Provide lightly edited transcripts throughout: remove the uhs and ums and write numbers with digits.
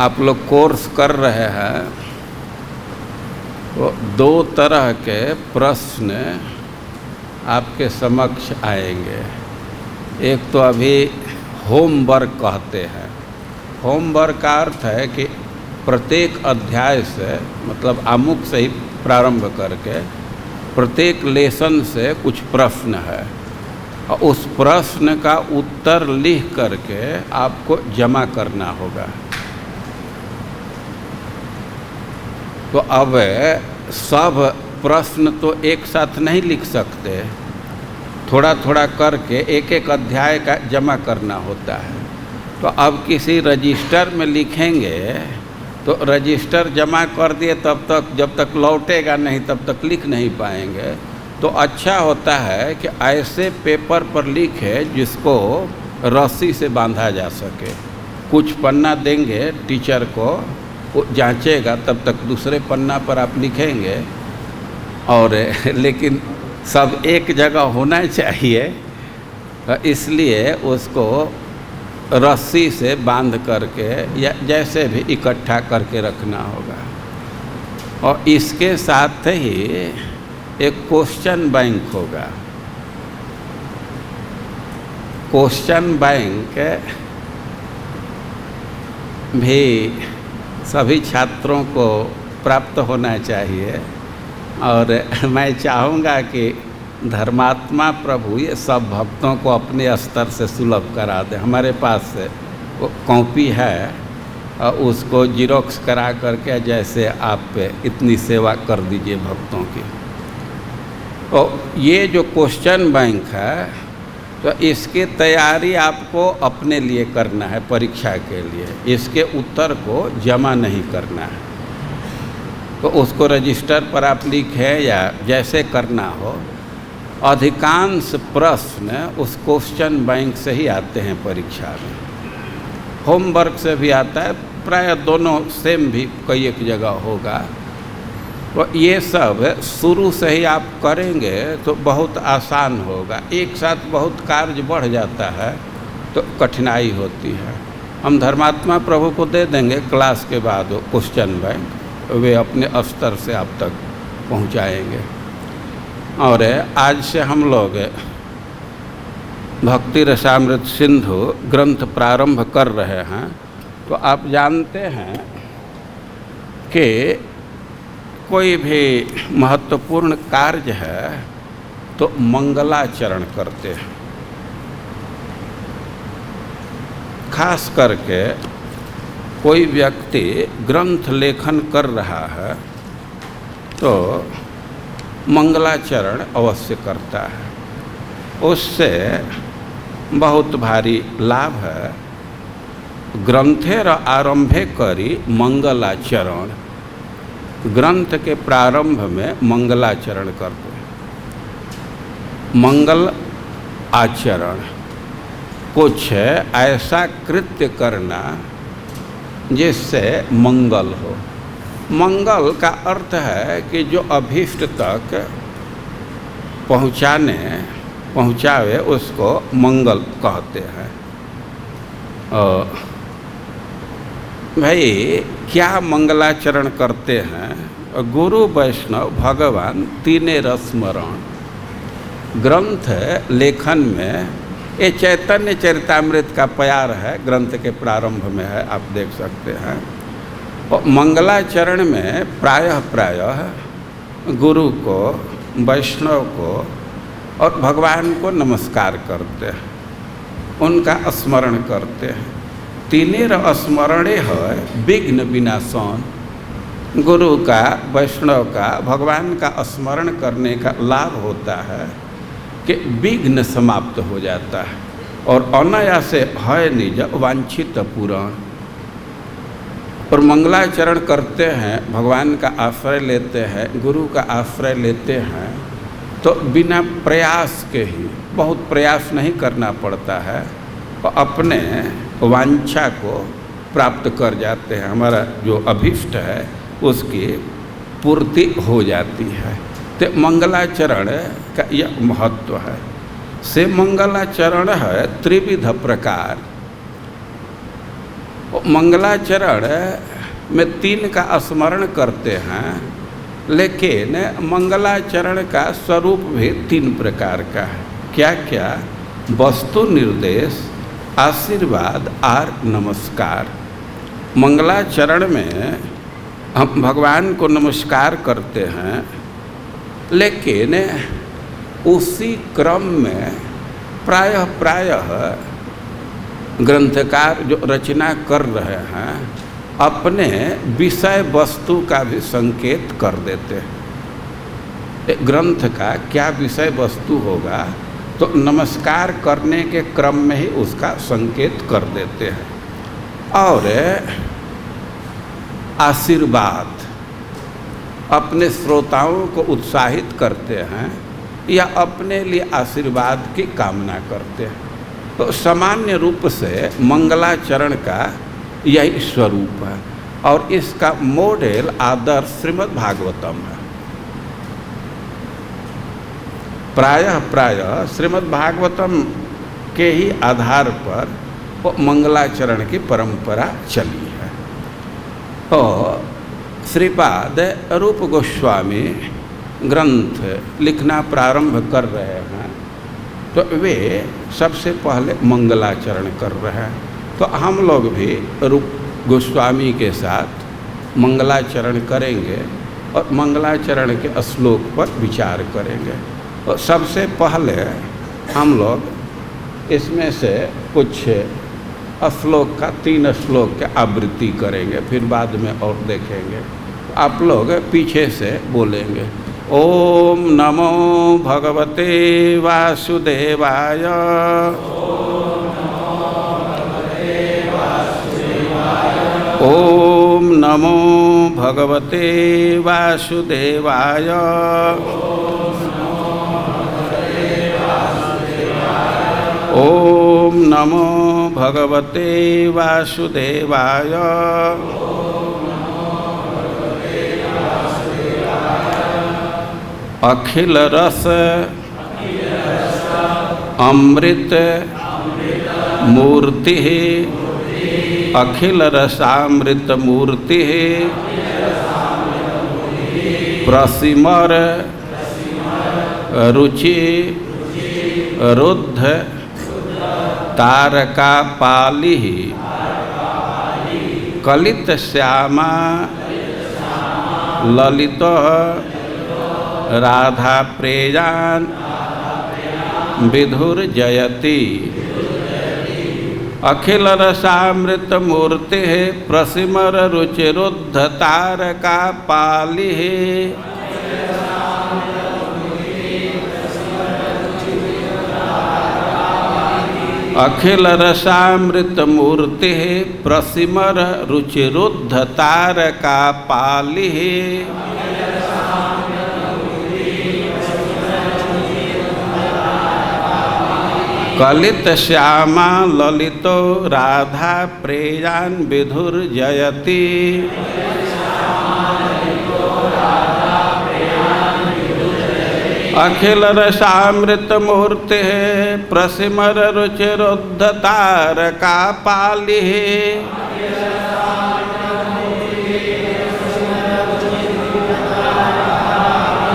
आप लोग कोर्स कर रहे हैं, वो 2 तरह के प्रश्न आपके समक्ष आएंगे। एक तो अभी होमवर्क कहते हैं। होमवर्क का अर्थ है कि प्रत्येक अध्याय से, मतलब आमुख से ही प्रारंभ करके प्रत्येक लेसन से कुछ प्रश्न है और उस प्रश्न का उत्तर लिख करके आपको जमा करना होगा। तो अब सब प्रश्न तो एक साथ नहीं लिख सकते, थोड़ा थोड़ा करके एक एक अध्याय का जमा करना होता है। तो अब किसी रजिस्टर में लिखेंगे तो रजिस्टर जमा कर दिए तब तक, जब तक लौटेगा नहीं तब तक लिख नहीं पाएंगे। तो अच्छा होता है कि ऐसे पेपर पर लिखे जिसको रस्सी से बांधा जा सके। कुछ पन्ना देंगे टीचर को, वो जांचेगा, तब तक दूसरे पन्ना पर आप लिखेंगे। और लेकिन सब एक जगह होना चाहिए, इसलिए उसको रस्सी से बांध करके या जैसे भी इकट्ठा करके रखना होगा। और इसके साथ ही एक क्वेश्चन बैंक होगा। क्वेश्चन बैंक भी सभी छात्रों को प्राप्त होना चाहिए। और मैं चाहूँगा कि धर्मात्मा प्रभु ये सब भक्तों को अपने स्तर से सुलभ करा दे। हमारे पास वो कॉपी है और उसको जीरोक्स करा करके जैसे आप इतनी सेवा कर दीजिए भक्तों की। तो ये जो क्वेश्चन बैंक है, तो इसकी तैयारी आपको अपने लिए करना है परीक्षा के लिए, इसके उत्तर को जमा नहीं करना है। तो उसको रजिस्टर पर आप लिखें या जैसे करना हो। अधिकांश प्रश्न उस क्वेश्चन बैंक से ही आते हैं परीक्षा में, होमवर्क से भी आता है, प्राय दोनों सेम भी कई एक जगह होगा। तो ये सब शुरू से ही आप करेंगे तो बहुत आसान होगा। एक साथ बहुत कार्य बढ़ जाता है तो कठिनाई होती है। हम धर्मात्मा प्रभु को दे देंगे क्लास के बाद वो क्वेश्चन बैंक, वे अपने स्तर से आप तक पहुंचाएंगे। और आज से हम लोग भक्ति रसामृत सिंधु ग्रंथ प्रारंभ कर रहे हैं। तो आप जानते हैं कि कोई भी महत्वपूर्ण कार्य है तो मंगलाचरण करते हैं। खास करके कोई व्यक्ति ग्रंथ लेखन कर रहा है तो मंगलाचरण अवश्य करता है। उससे बहुत भारी लाभ है। ग्रंथेर आरंभे करी मंगलाचरण, ग्रंथ के प्रारंभ में मंगलाचरण करते हैं। मंगल आचरण, कुछ ऐसा कृत्य करना जिससे मंगल हो। मंगल का अर्थ है कि जो अभीष्ट तक पहुँचावे उसको मंगल कहते हैं। भाई क्या मंगलाचरण करते हैं? गुरु वैष्णव भगवान तीने रस्मरण। ग्रंथ लेखन में ये चैतन्य चरितामृत का प्यार है, ग्रंथ के प्रारंभ में है, आप देख सकते हैं। और मंगलाचरण में प्रायः गुरु को, वैष्णव को और भगवान को नमस्कार करते हैं, उनका स्मरण करते हैं। तीनेर स्मरणे है विघ्न विनाशन। गुरु का, वैष्णव का, भगवान का स्मरण करने का लाभ होता है कि विघ्न समाप्त हो जाता है और अनायासे है निज वांछित पूरण। और मंगलाचरण करते हैं, भगवान का आश्रय लेते हैं, गुरु का आश्रय लेते हैं, तो बिना प्रयास के ही, बहुत प्रयास नहीं करना पड़ता है, और अपने वांछा को प्राप्त कर जाते हैं। हमारा जो अभीष्ट है उसकी पूर्ति हो जाती है। तो मंगलाचरण का यह महत्व है। से मंगलाचरण है त्रिविध प्रकार। मंगलाचरण में 3 का स्मरण करते हैं, लेकिन मंगलाचरण का स्वरूप भी 3 प्रकार का है। क्या क्या? वस्तु निर्देश, आशीर्वाद और नमस्कार। मंगलाचरण में हम भगवान को नमस्कार करते हैं, लेकिन उसी क्रम में प्रायः ग्रंथकार जो रचना कर रहे हैं अपने विषय वस्तु का भी संकेत कर देते हैं। ग्रंथ का क्या विषय वस्तु होगा तो नमस्कार करने के क्रम में ही उसका संकेत कर देते हैं। और आशीर्वाद, अपने श्रोताओं को उत्साहित करते हैं या अपने लिए आशीर्वाद की कामना करते हैं। तो सामान्य रूप से मंगलाचरण का यही स्वरूप है और इसका मॉडल आदर्श श्रीमद् भागवतम है। प्रायः श्रीमद् भागवतम के ही आधार पर वो मंगलाचरण की परंपरा चली है। तो श्रीपाद रूप गोस्वामी ग्रंथ लिखना प्रारंभ कर रहे हैं तो वे सबसे पहले मंगलाचरण कर रहे हैं। तो हम लोग भी रूप गोस्वामी के साथ मंगलाचरण करेंगे और मंगलाचरण के श्लोक पर विचार करेंगे। तो सबसे पहले हम लोग इसमें से कुछ श्लोक का 3 श्लोक की आवृत्ति करेंगे, फिर बाद में और देखेंगे। आप लोग पीछे से बोलेंगे, ओम नमो भगवते वासुदेवाय। ओम नमो भगवते वासुदेवाय। ओम नमो भगवते वासुदेवाय। अखिल रस अमृत मूर्ति, अखिल रसामृत मूर्ति, प्रसिमर रुचि रुद्ध तारका पाली, कलित श्यामा ललित राधा प्रेयान विधुर जयति। अखिल रसामृत मूर्ति प्रसिमर रुचिरुद्ध तारका पाली, अखिल रसामृत मूर्ति प्रसिमर रुचिरुद्ध तारका पाली, कलित श्यामा ललितो राधा प्रेयान विधुर जयति। अखिल रसामृत मूर्ति प्रसिमर रुचिरुद्ध तारका पाली,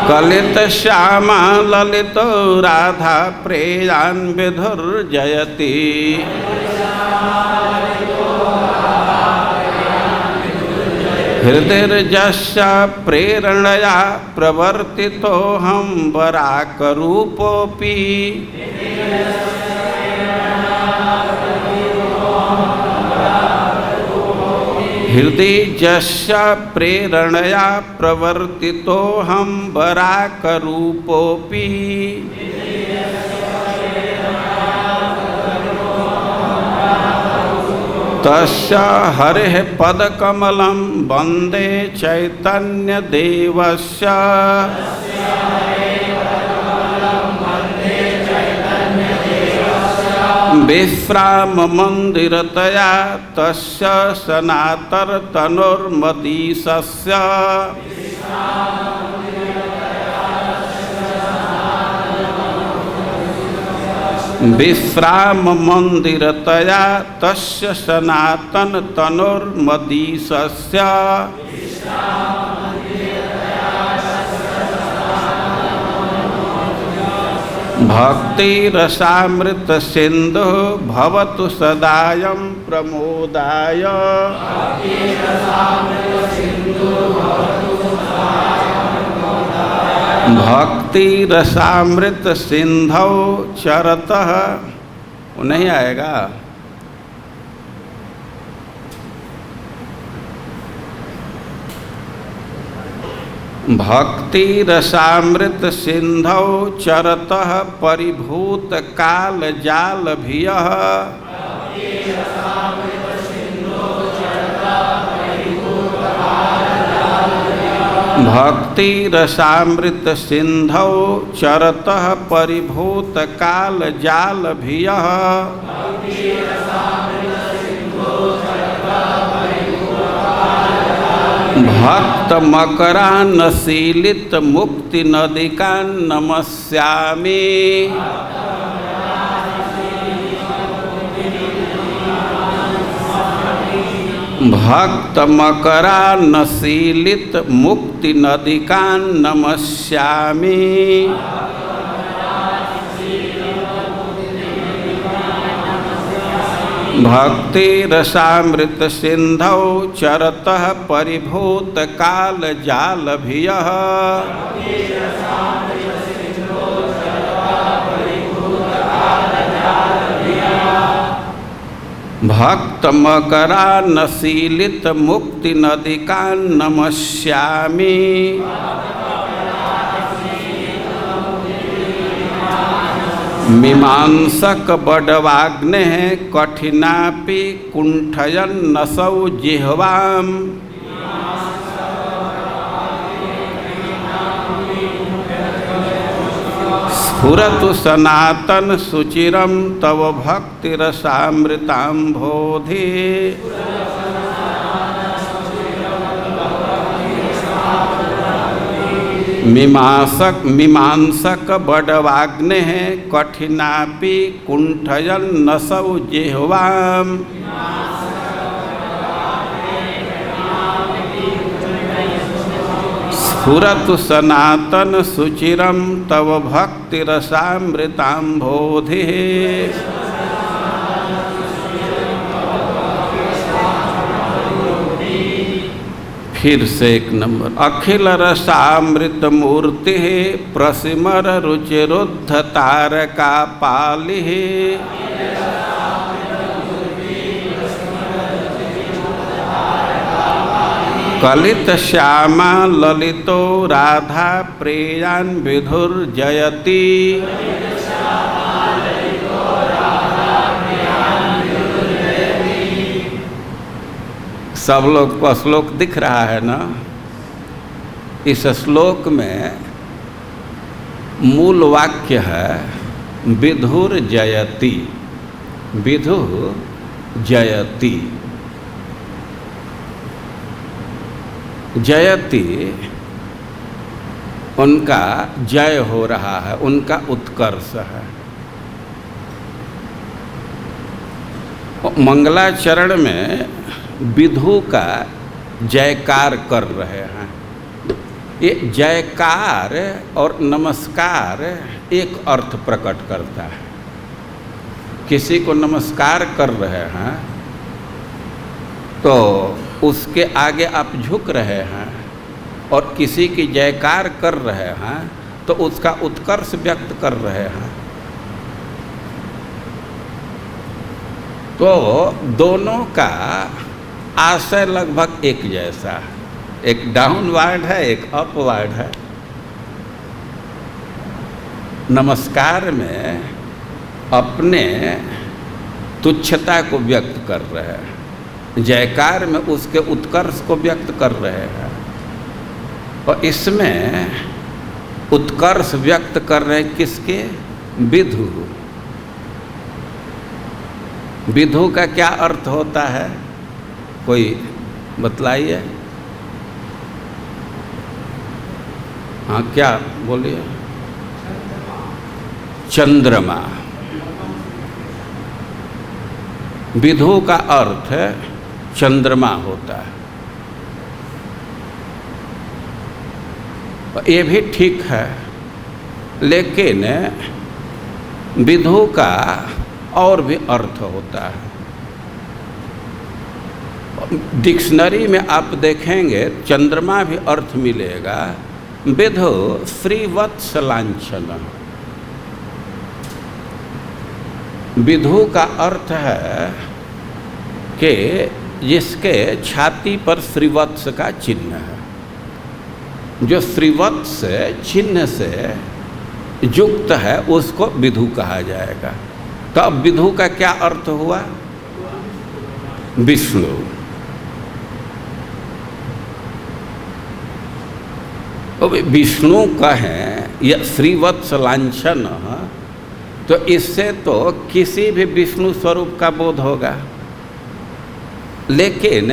कलित श्यामा ललितो राधा प्रेयान विधुर जयति। हृदयर्जस्य प्रेरणया प्रवर्तितो हम वराकरूपोऽपि, हृदयर्जस्य प्रेरणया प्रवर्तितो हम वराकरूपोऽपि, तस्य हरेः पदकमलं वन्दे चैतन्यदेवस्य, विश्राममन्दिरतया तस्य सनातनतनुर्मतीशस्य, विश्राम मंदिरतया तस्य सनातन तनोर्मदीशस्य भक्ति रसामृत सिंधु भवतु सदायं प्रमोदाय। भक्ति रसामृत सिंधौ चरतः, वो नहीं आएगा। भक्ति रसामृत सिंधौ चरतः परिभूत काल जाल भियः। भक्ति रसामृत सिंधौ चरतः परिभूत काल जाल भियः। भक्त मकरानशीलित मुक्ति नदिका नमस्यामि। भक्त मकरानशीलित मुक्ति नदिका नमस्यामि। भक्ति रसामृत सिंधौ चरतः परिभूत काल जाल भियः। भक्त मकरानशीलित मुक्ति नदिका नमस्यामि। मीमांसक बडवाग्ने कठिनापि कुंठयन् नसौ जिह्वाम। स्फुरतु सनातन सुचिरम तव भक्ति रसामृतांभोधि। मीमांसक बडवाग्ने कठिनापि कुंठयन् नसौ जिह्वाम। स्फुरतु सनातन सुचिरम तव भक्ति रसामृतांभोधि। फिर से एक नंबर। अखिल रसामृत मूर्ति प्रसिमर रुचिरुद्ध तारका पालि। कलित श्यामा ललितो राधा प्रेयान् विधुर्जयति। सब लोग को श्लोक दिख रहा है ना। इस श्लोक में मूल वाक्य है विधुर जयति। विधु जयति। जयति उनका जय हो रहा है, उनका उत्कर्ष है। मंगलाचरण में विधु का जयकार कर रहे हैं। ये जयकार और नमस्कार एक अर्थ प्रकट करता है। किसी को नमस्कार कर रहे हैं तो उसके आगे आप झुक रहे हैं, और किसी की जयकार कर रहे हैं तो उसका उत्कर्ष व्यक्त कर रहे हैं। तो दोनों का आशय लगभग एक जैसा है। एक डाउनवर्ड है, एक अपवर्ड है। नमस्कार में अपने तुच्छता को व्यक्त कर रहे हैं, जयकार में उसके उत्कर्ष को व्यक्त कर रहे हैं। और इसमें उत्कर्ष व्यक्त कर रहे हैं किसके? विधु। विधु का क्या अर्थ होता है, कोई बतलाइए। हाँ, क्या बोलिए? चंद्रमा। विधु का अर्थ चंद्रमा होता है। ये भी ठीक है, लेकिन विधु का और भी अर्थ होता है। डिक्शनरी में आप देखेंगे चंद्रमा भी अर्थ मिलेगा, विधु श्रीवत्स लांछन। विधु का अर्थ है कि जिसके छाती पर श्रीवत्स का चिन्ह है, जो श्रीवत्स चिन्ह से युक्त है उसको विधु कहा जाएगा। तो अब विधु का क्या अर्थ हुआ? विष्णु। विष्णु कहें या श्रीवत्स लांछन, तो इससे तो किसी भी विष्णु स्वरूप का बोध होगा। लेकिन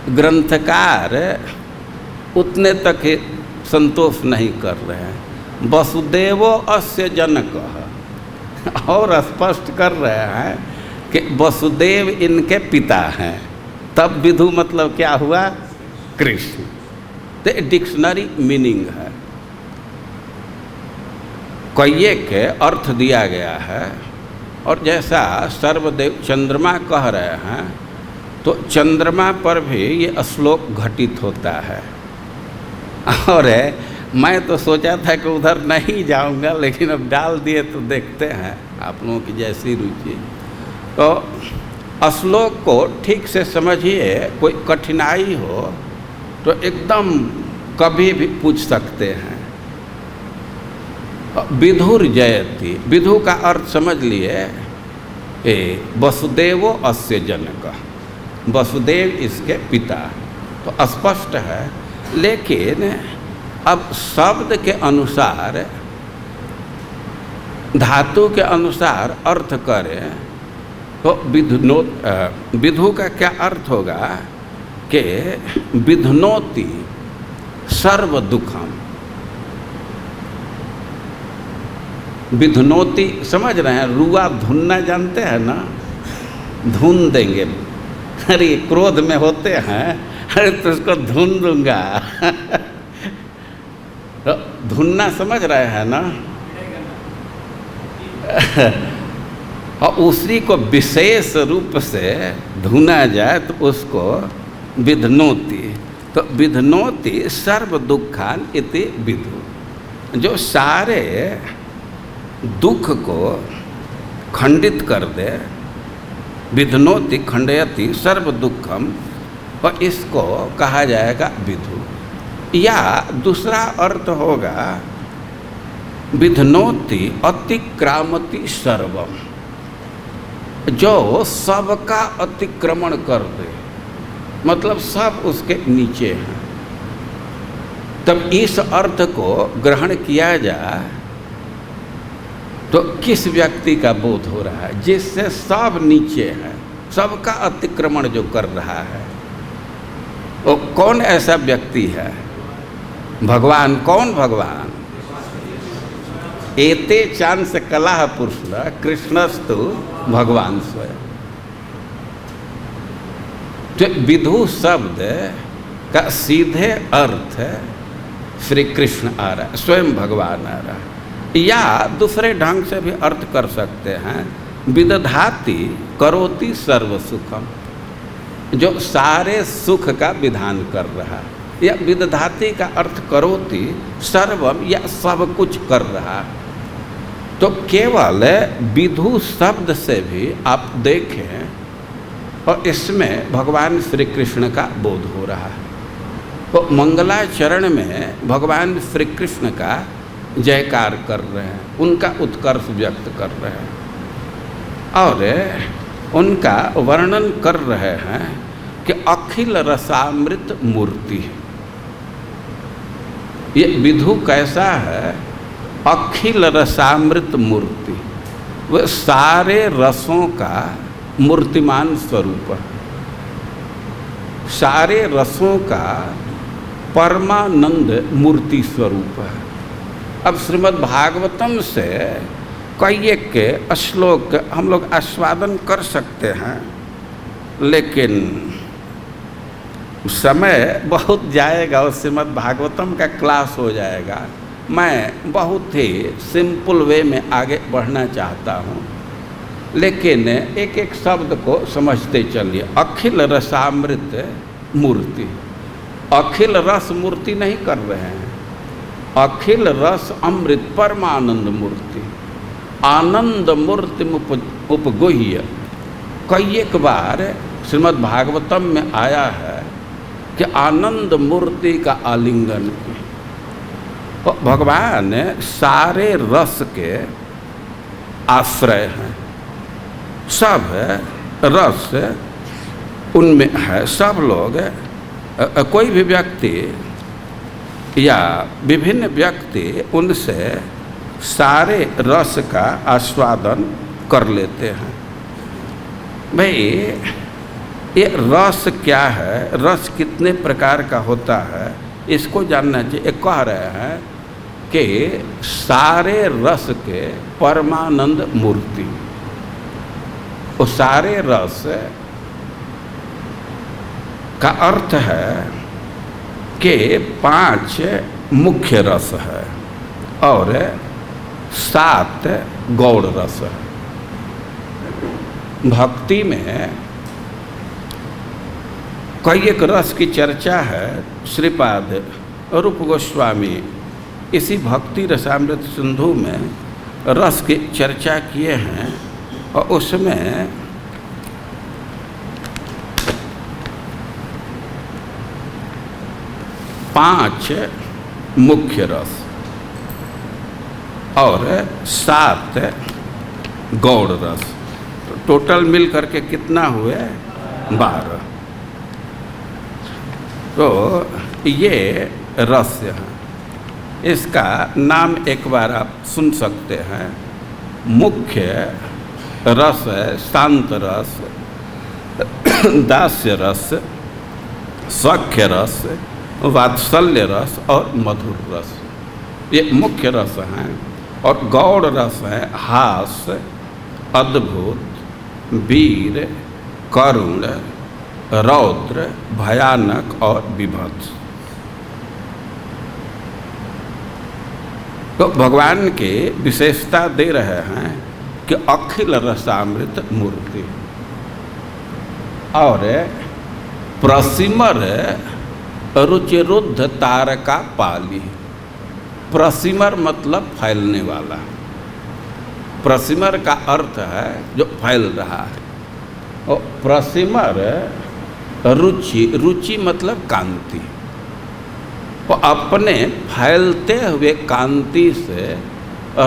ग्रंथकार उतने तक संतोष नहीं कर रहे हैं। वसुदेवो अस्य जनकः, और स्पष्ट कर रहे हैं कि वसुदेव इनके पिता हैं। तब विधु मतलब क्या हुआ? कृष्ण। तो डिक्शनरी मीनिंग है, कई के अर्थ दिया गया है। और जैसा सर्वदेव चंद्रमा कह रहे हैं, तो चंद्रमा पर भी ये श्लोक घटित होता है। और मैं तो सोचा था कि उधर नहीं जाऊंगा, लेकिन अब डाल दिए तो देखते हैं आप लोगों की जैसी रुचि। तो श्लोक को ठीक से समझिए, कोई कठिनाई हो तो एकदम कभी भी पूछ सकते हैं। विधुर जयति, विधु का अर्थ समझ लिए, वसुदेवो अस्य जनकः, वसुदेव इसके पिता। तो स्पष्ट है, लेकिन अब शब्द के अनुसार, धातु के अनुसार अर्थ करें तो विधु का क्या अर्थ होगा कि विधुनोति सर्व दुखम। विधुनोति समझ रहे हैं? रुआ धुनना जानते हैं ना? धुन देंगे। अरे क्रोध में होते हैं, अरे तो उसको धुन दूंगा। धुनना समझ रहे हैं ना? और उसी को विशेष रूप से धुना जाए तो उसको विधनोति। तो विधनोति सर्व दुखान इति विधु, जो सारे दुख को खंडित कर दे। विधनोति खंडयति सर्व दुखम, और इसको कहा जाएगा विधु। या दूसरा अर्थ होगा विधनोति अतिक्रामति सर्वम, जो सबका अतिक्रमण कर दे, मतलब सब उसके नीचे हैं। तब इस अर्थ को ग्रहण किया जाए तो किस व्यक्ति का बोध हो रहा है? जिससे सब नीचे है, सबका अतिक्रमण जो कर रहा है, वो कौन ऐसा व्यक्ति है? भगवान। कौन भगवान? एते चांद से कलाह पुरुष कृष्णस्तु भगवान स्वयं। तो विधु शब्द का सीधे अर्थ श्री कृष्ण आ रहा है, स्वयं भगवान आ रहा है। या दूसरे ढंग से भी अर्थ कर सकते हैं, विदधाति करोति सर्व सुखम, जो सारे सुख का विधान कर रहा है। या विदधाति का अर्थ करोति सर्वम, या सब कुछ कर रहा। तो केवल विधु शब्द से भी आप देखें, और इसमें भगवान श्री कृष्ण का बोध हो रहा है। तो मंगलाचरण में भगवान श्री कृष्ण का जयकार कर रहे हैं, उनका उत्कर्ष व्यक्त कर रहे हैं, और उनका वर्णन कर रहे हैं कि अखिल रसामृत मूर्ति। ये विधु कैसा है? अखिल रसामृत मूर्ति, वह सारे रसों का मूर्तिमान स्वरूप है, सारे रसों का परमानंद मूर्ति स्वरूप है। अब श्रीमद् भागवतम से कई एक श्लोक हम लोग आस्वादन कर सकते हैं, लेकिन समय बहुत जाएगा और श्रीमद् भागवतम का क्लास हो जाएगा। मैं बहुत ही सिंपल वे में आगे बढ़ना चाहता हूँ, लेकिन एक एक शब्द को समझते चलिए। अखिल रसामृत मूर्ति, अखिल रस मूर्ति नहीं कर रहे हैं, अखिल रस अमृत परमानंद मूर्ति, आनंद मूर्ति उपगुह्य। कई एक बार श्रीमद् भागवतम में आया है कि आनंद मूर्ति का आलिंगन की। तो भगवान सारे रस के आश्रय हैं, सब रस उनमें है। सब लोग, कोई भी व्यक्ति या विभिन्न व्यक्ति उनसे सारे रस का आस्वादन कर लेते हैं। भाई ये रस क्या है, रस कितने प्रकार का होता है, इसको जानना चाहिए। कह रहे हैं कि सारे रस के परमानंद मूर्ति। वो सारे रस का अर्थ है कि 5 मुख्य रस है और 7 गौड़ रस है। भक्ति में कई एक रस की चर्चा है। श्रीपाद रूप गोस्वामी इसी भक्ति रसामृत सिंधु में रस की चर्चा किए हैं, और उसमें पांच मुख्य रस और 7 गौड़ रस, टोटल मिल करके कितना हुए? 12। तो ये रस है। इसका नाम एक बार आप सुन सकते हैं। मुख्य रस है शांत रस, दास्य रस, सख्य रस, वात्सल्य रस और मधुर रस। ये मुख्य रस हैं। और गौड़ रस है हास, अद्भुत, वीर, करुण, रौद्र, भयानक और विभत्स। तो भगवान की विशेषता दे रहे हैं कि अखिल रसामृत मूर्ति और प्रसिमर रुचिरुद्ध तारका पाली। प्रसिमर मतलब फैलने वाला। प्रसिमर का अर्थ है जो फैल रहा है। और प्रसिमर रुचि, रुचि मतलब कांति। वो अपने फैलते हुए कांति से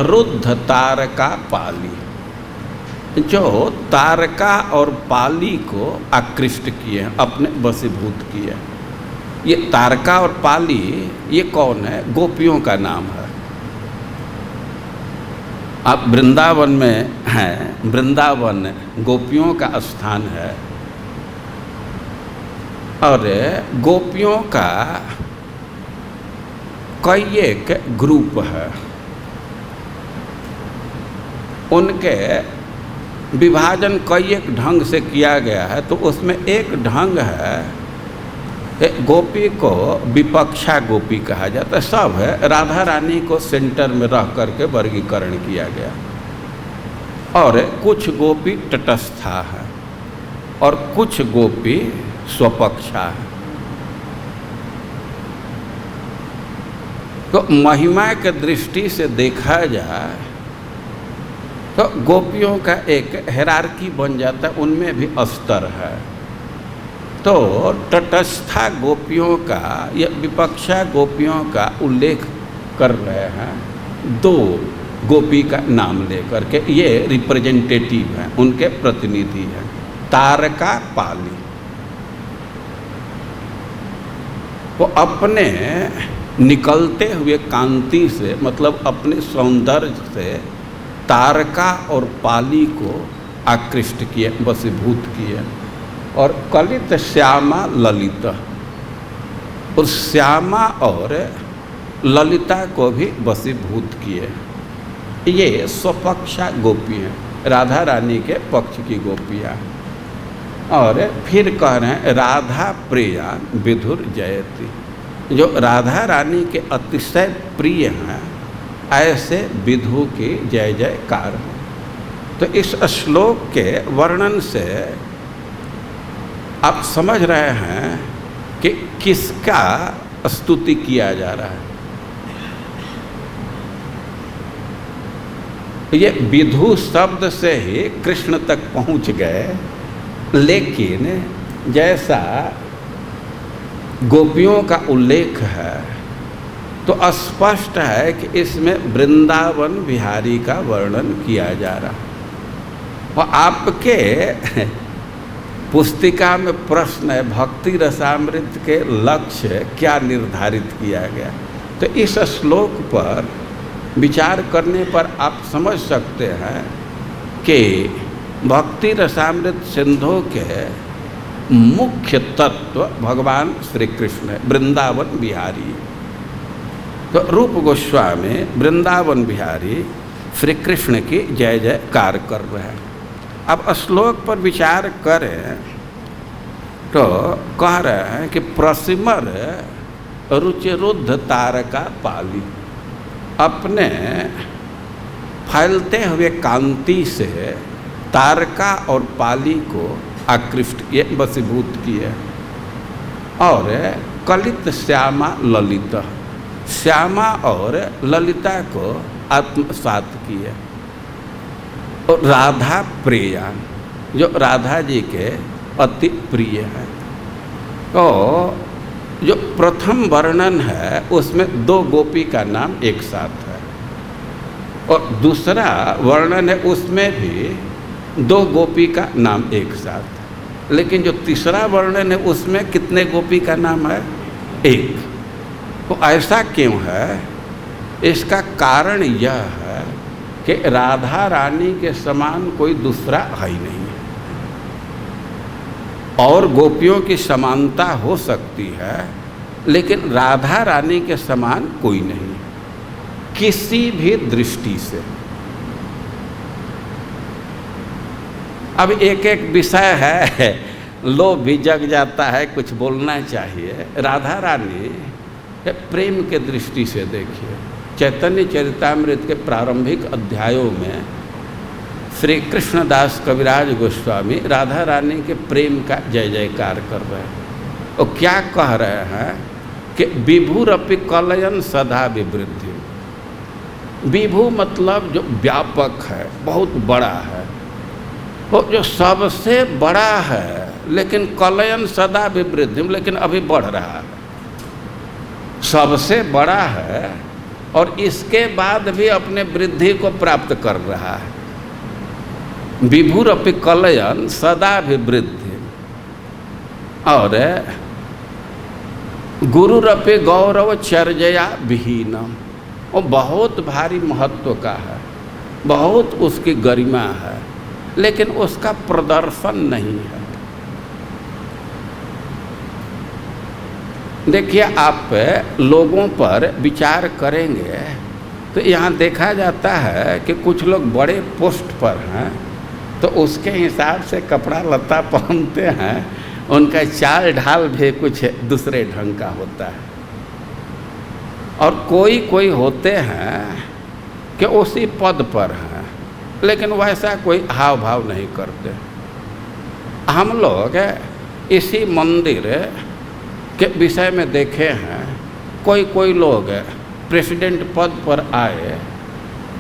रुद्ध तारका पाली, जो तारका और पाली को आकृष्ट किए हैं, अपने वशीभूत किए। ये तारका और पाली ये कौन है? गोपियों का नाम है। आप वृंदावन में हैं, वृंदावन गोपियों का स्थान है, और गोपियों का कई एक ग्रुप है। उनके विभाजन कई एक ढंग से किया गया है। तो उसमें एक ढंग है, गोपी को विपक्षा गोपी कहा जाता है। सब है राधा रानी को सेंटर में रह करके वर्गीकरण किया गया। और कुछ गोपी तटस्था है और कुछ गोपी स्वपक्षा है। तो महिमा के दृष्टि से देखा जाए तो गोपियों का एक हायरार्की बन जाता है, उनमें भी स्तर है। तो तटस्था गोपियों का या विपक्षा गोपियों का उल्लेख कर रहे हैं 2 गोपी का नाम लेकर के। ये रिप्रेजेंटेटिव हैं, उनके प्रतिनिधि हैं। तारका पाली वो अपने निकलते हुए कांति से, मतलब अपने सौंदर्य से तारका और पाली को आकृष्ट किए, वशीभूत किए। और कलित श्यामा ललिता, उस श्यामा और ललिता को भी वशीभूत किए। ये स्वपक्षा गोपी हैं, राधा रानी के पक्ष की गोपियाँ। और फिर कह रहे हैं राधा प्रिया विधुर जयति, जो राधा रानी के अतिशय प्रिय हैं ऐसे विधु की जय जयकार हो। तो इस श्लोक के वर्णन से आप समझ रहे हैं कि किसका स्तुति किया जा रहा है। ये विधु शब्द से ही कृष्ण तक पहुंच गए, लेकिन जैसा गोपियों का उल्लेख है तो स्पष्ट है कि इसमें वृंदावन बिहारी का वर्णन किया जा रहा है। और आपके पुस्तिका में प्रश्न है भक्ति रसामृत के लक्ष्य क्या निर्धारित किया गया। तो इस श्लोक पर विचार करने पर आप समझ सकते हैं कि भक्ति रसामृत सिंधु के मुख्य तत्व भगवान श्री कृष्ण है, वृंदावन बिहारी। तो रूप गोस्वामी वृंदावन बिहारी श्री कृष्ण की जय जयकार कर रहे हैं। अब श्लोक पर विचार करें तो कह रहे हैं कि प्रसिमर रुचिरुद्ध तारका पाली, अपने फैलते हुए कांति से तारका और पाली को आकृष्ट किए, वशीभूत किए। और कलित श्यामा ललिता, श्यामा और ललिता को आत्मसात किए। और राधा प्रिया, जो राधा जी के अति प्रिय है। तो जो प्रथम वर्णन है उसमें दो गोपी का नाम एक साथ है, और दूसरा वर्णन है उसमें भी दो गोपी का नाम एक साथ। लेकिन जो तीसरा वर्णन है उसमें कितने गोपी का नाम है? एक। तो ऐसा क्यों है? इसका कारण यह है कि राधा रानी के समान कोई दूसरा है ही नहीं। और गोपियों की समानता हो सकती है, लेकिन राधा रानी के समान कोई नहीं किसी भी दृष्टि से। अब एक एक विषय है, लोभ भी जग जाता है, कुछ बोलना चाहिए। राधा रानी प्रेम के दृष्टि से देखिए, चैतन्य चरितामृत के प्रारंभिक अध्यायों में श्री कृष्णदास कविराज गोस्वामी राधा रानी के प्रेम का जय जयकार कर रहे हैं। और क्या कह रहे हैं कि विभुरपि कलयन सदा विवृद्धि। विभु मतलब जो व्यापक है, बहुत बड़ा है, वो जो सबसे बड़ा है, लेकिन कलयन सदा विवृद्धि, लेकिन अभी बढ़ रहा है। सबसे बड़ा है और इसके बाद भी अपने वृद्धि को प्राप्त कर रहा है। विभुरपि कलयन सदा विवृद्धि। और गुरुरपि गौरव चर्जया विहीनम, वो बहुत भारी महत्व का है, बहुत उसकी गरिमा है, लेकिन उसका प्रदर्शन नहीं है। देखिए, आप लोगों पर विचार करेंगे तो यहाँ देखा जाता है कि कुछ लोग बड़े पोस्ट पर हैं तो उसके हिसाब से कपड़ा लत्ता पहनते हैं, उनका चाल ढाल भी कुछ दूसरे ढंग का होता है। और कोई कोई होते हैं कि उसी पद पर हैं, लेकिन वैसा कोई हाव भाव नहीं करते। हम लोग इसी मंदिर के विषय में देखे हैं, कोई कोई लोग प्रेसिडेंट पद पर आए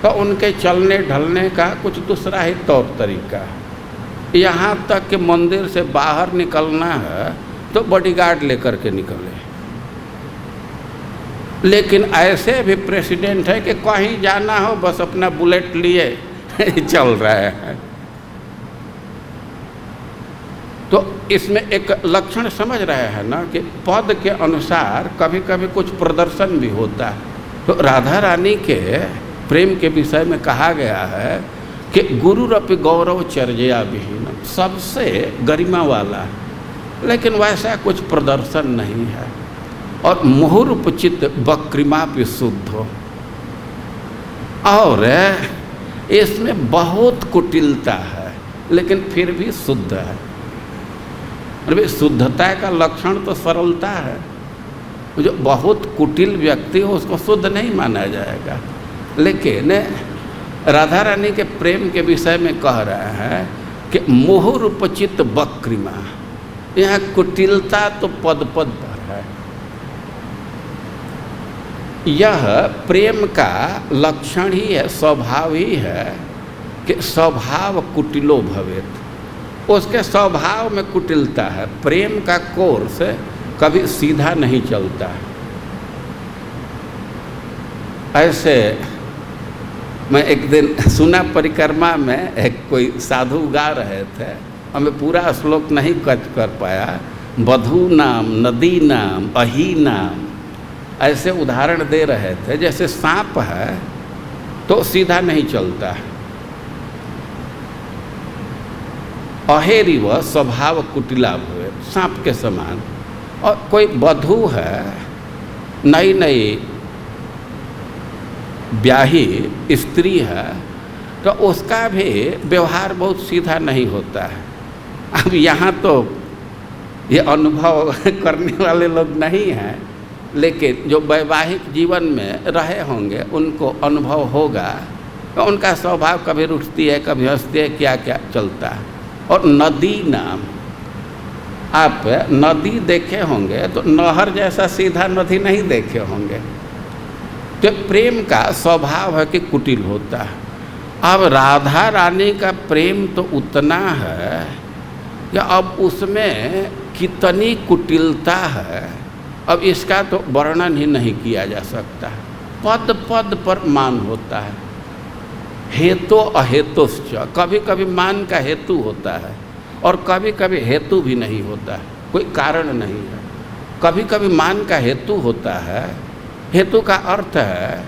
तो उनके चलने ढलने का कुछ दूसरा ही तौर तरीका है। यहाँ तक कि मंदिर से बाहर निकलना है तो बॉडीगार्ड लेकर के निकले। लेकिन ऐसे भी प्रेसिडेंट है कि कहीं जाना हो बस अपना बुलेट लिए चल रहे हैं। तो इसमें एक लक्षण समझ रहे हैं ना कि पद के अनुसार कभी कभी कुछ प्रदर्शन भी होता है। तो राधा रानी के प्रेम के विषय में कहा गया है कि गुरुरपि गौरव चर्जया विहीन, सबसे गरिमा वाला है, लेकिन वैसा कुछ प्रदर्शन नहीं है। और मुहुर्पचित वक्रिमापि शुद्ध, और इसमें बहुत कुटिलता है, लेकिन फिर भी शुद्ध है। अरे शुद्धता का लक्षण तो सरलता है। जो बहुत कुटिल व्यक्ति हो उसको शुद्ध नहीं माना जाएगा। लेकिन राधा रानी के प्रेम के विषय में कह रहा है कि मोहरूपचित वक्रिमा, यहाँ कुटिलता तो पद पद पर है। यह प्रेम का लक्षण ही है, स्वभाव ही है कि स्वभाव कुटिलो भवेत। उसके स्वभाव में कुटिलता है। प्रेम का कोर्स कभी सीधा नहीं चलता। ऐसे मैं एक दिन सुना परिक्रमा में एक कोई साधु गा रहे थे, हमें पूरा श्लोक नहीं कर पाया। बधू नाम, नदी नाम, अही नाम, ऐसे उदाहरण दे रहे थे। जैसे सांप है तो सीधा नहीं चलता है, अहेरी व स्वभाव कुटिला हुए, सांप के समान। और कोई बधू है, नई नई ब्याही स्त्री है, तो उसका भी व्यवहार बहुत सीधा नहीं होता है। अब यहाँ तो ये अनुभव करने वाले लोग नहीं हैं, लेकिन जो वैवाहिक जीवन में रहे होंगे उनको अनुभव होगा। तो उनका स्वभाव कभी रुठती है, कभी हंसती है, क्या क्या चलता है। और नदी नाम, आप नदी देखे होंगे तो नहर जैसा सीधा नदी नहीं देखे होंगे। तो प्रेम का स्वभाव है कि कुटिल होता है। अब राधा रानी का प्रेम तो उतना है कि अब उसमें कितनी कुटिलता है, अब इसका तो वर्णन ही नहीं किया जा सकता। पद पद पर मान होता है। हेतु अहेतुश्च, कभी कभी मान का हेतु होता है और कभी कभी हेतु भी नहीं होता है, कोई कारण नहीं है। कभी कभी मान का हेतु होता है। हेतु का अर्थ है